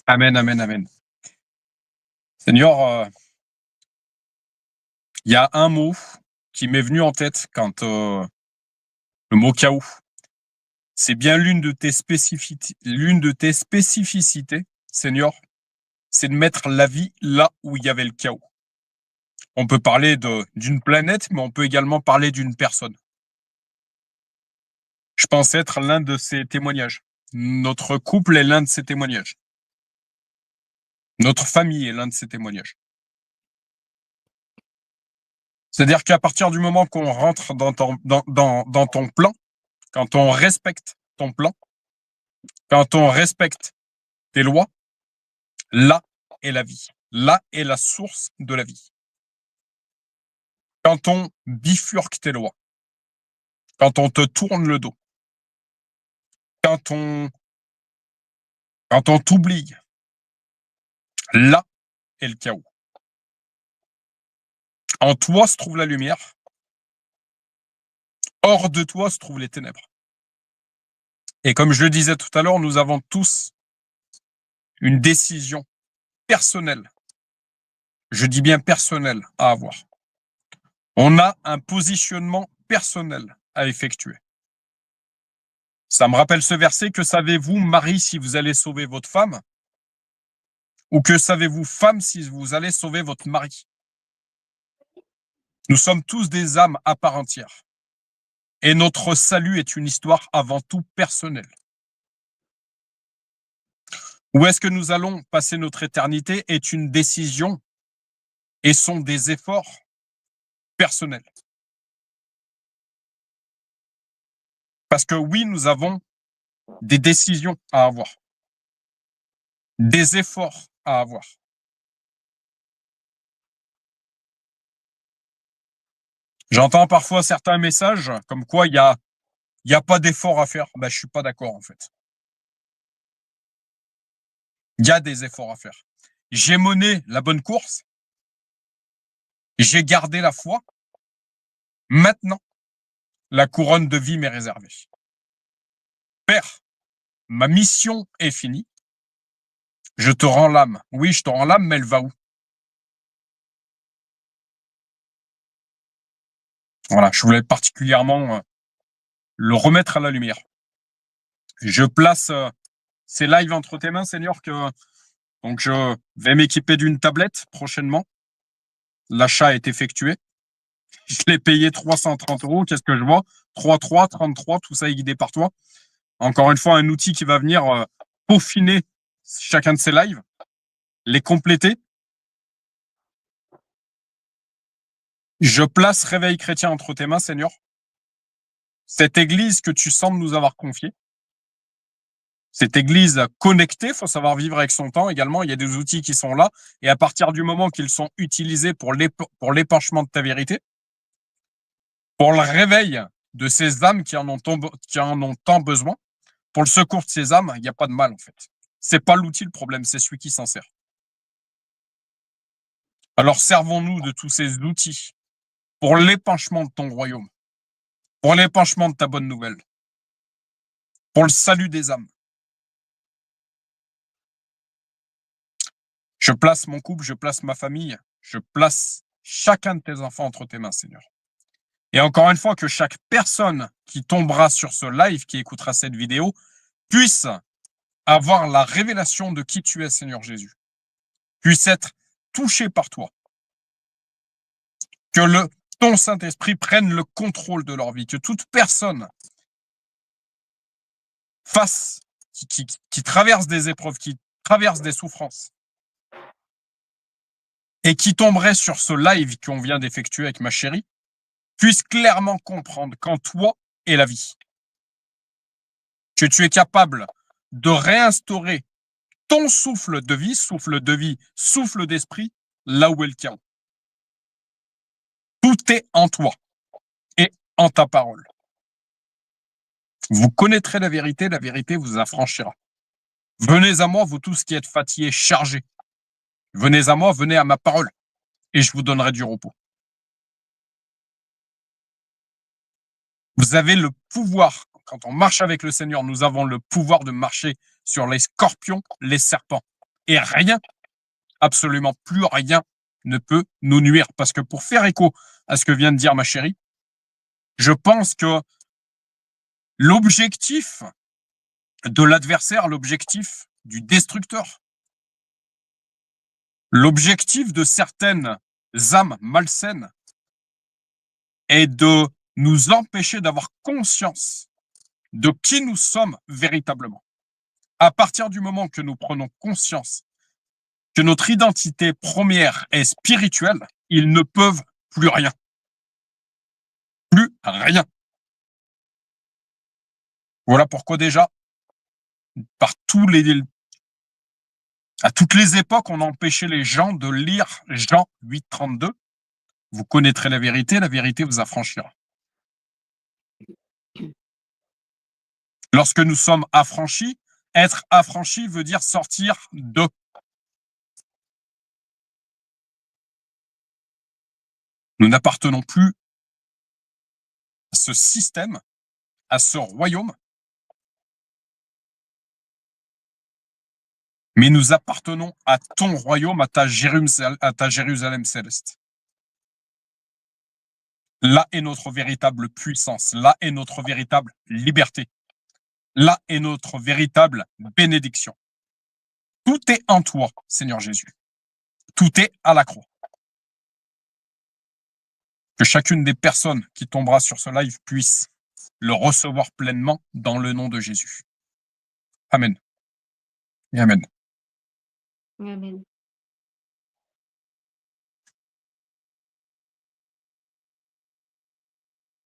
Amen, amen, amen. Seigneur, il y a un mot qui m'est venu en tête quand le mot chaos. C'est bien l'une de tes spécificités, Seigneur, c'est de mettre la vie là où il y avait le chaos. On peut parler d'une planète, mais on peut également parler d'une personne. Je pense être l'un de ces témoignages. Notre couple est l'un de ces témoignages. Notre famille est l'un de ces témoignages. C'est-à-dire qu'à partir du moment qu'on rentre dans ton plan, quand on respecte ton plan, quand on respecte tes lois, là est la vie. Là est la source de la vie. Quand on bifurque tes lois, quand on te tourne le dos, quand on t'oublie, là est le chaos. En toi se trouve la lumière, hors de toi se trouvent les ténèbres. Et comme je le disais tout à l'heure, nous avons tous une décision personnelle, je dis bien personnelle, à avoir. On a un positionnement personnel à effectuer. Ça me rappelle ce verset, que savez-vous, mari, si vous allez sauver votre femme? Ou que savez-vous, femme, si vous allez sauver votre mari? Nous sommes tous des âmes à part entière. Et notre salut est une histoire avant tout personnelle. Où est-ce que nous allons passer notre éternité est une décision et sont des efforts personnels. Parce que oui, nous avons des décisions à avoir, des efforts à avoir. J'entends parfois certains messages comme quoi il y a pas d'effort à faire. Ben, je suis pas d'accord en fait. Il y a des efforts à faire. J'ai mené la bonne course, j'ai gardé la foi. Maintenant, la couronne de vie m'est réservée. Père, ma mission est finie. Je te rends l'âme. Oui, je te rends l'âme, mais elle va où? Voilà, je voulais particulièrement le remettre à la lumière. Je place ces lives entre tes mains, Seigneur, donc je vais m'équiper d'une tablette prochainement. L'achat est effectué. Je l'ai payé 330 €. Qu'est-ce que je vois? 33, 33, tout ça est guidé par toi. Encore une fois, un outil qui va venir peaufiner chacun de ces lives, les compléter. Je place Réveil Chrétien entre tes mains, Seigneur. Cette église que tu sembles nous avoir confiée, cette église connectée, il faut savoir vivre avec son temps également. Il y a des outils qui sont là. Et à partir du moment qu'ils sont utilisés pour l'épanchement de ta vérité, pour le réveil de ces âmes qui en ont tant besoin, pour le secours de ces âmes, il n'y a pas de mal en fait. C'est pas l'outil le problème, c'est celui qui s'en sert. Alors servons-nous de tous ces outils pour l'épanchement de ton royaume, pour l'épanchement de ta bonne nouvelle, pour le salut des âmes. Je place mon couple, je place ma famille, je place chacun de tes enfants entre tes mains, Seigneur. Et encore une fois, que chaque personne qui tombera sur ce live, qui écoutera cette vidéo, puisse avoir la révélation de qui tu es, Seigneur Jésus, puisse être touché par toi, que ton Saint-Esprit prenne le contrôle de leur vie, que toute personne qui traverse des épreuves, qui traverse des souffrances, et qui tomberait sur ce live qu'on vient d'effectuer avec ma chérie, puisse clairement comprendre qu'en toi est la vie, que tu es capable de réinstaurer ton souffle de vie, souffle d'esprit, là où est le chaos. Tout est en toi et en ta parole. Vous connaîtrez la vérité vous affranchira. Venez à moi, vous tous qui êtes fatigués, chargés. Venez à moi, venez à ma parole, et je vous donnerai du repos. Vous avez le pouvoir, quand on marche avec le Seigneur, nous avons le pouvoir de marcher sur les scorpions, les serpents. Et rien, absolument plus rien, ne peut nous nuire. Parce que pour faire écho à ce que vient de dire ma chérie, je pense que l'objectif de l'adversaire, l'objectif du destructeur, l'objectif de certaines âmes malsaines est de nous empêcher d'avoir conscience de qui nous sommes véritablement. À partir du moment que nous prenons conscience que notre identité première est spirituelle, ils ne peuvent plus rien. Plus rien. Voilà pourquoi déjà, à toutes les époques, on a empêché les gens de lire Jean 8,32. Vous connaîtrez la vérité vous affranchira. Lorsque nous sommes affranchis, être affranchi veut dire sortir de. Nous n'appartenons plus à ce système, à ce royaume, mais nous appartenons à ton royaume, à ta Jérusalem céleste. Là est notre véritable puissance, là est notre véritable liberté, là est notre véritable bénédiction. Tout est en toi, Seigneur Jésus. Tout est à la croix. Que chacune des personnes qui tombera sur ce live puisse le recevoir pleinement dans le nom de Jésus. Amen. Et amen. Amen.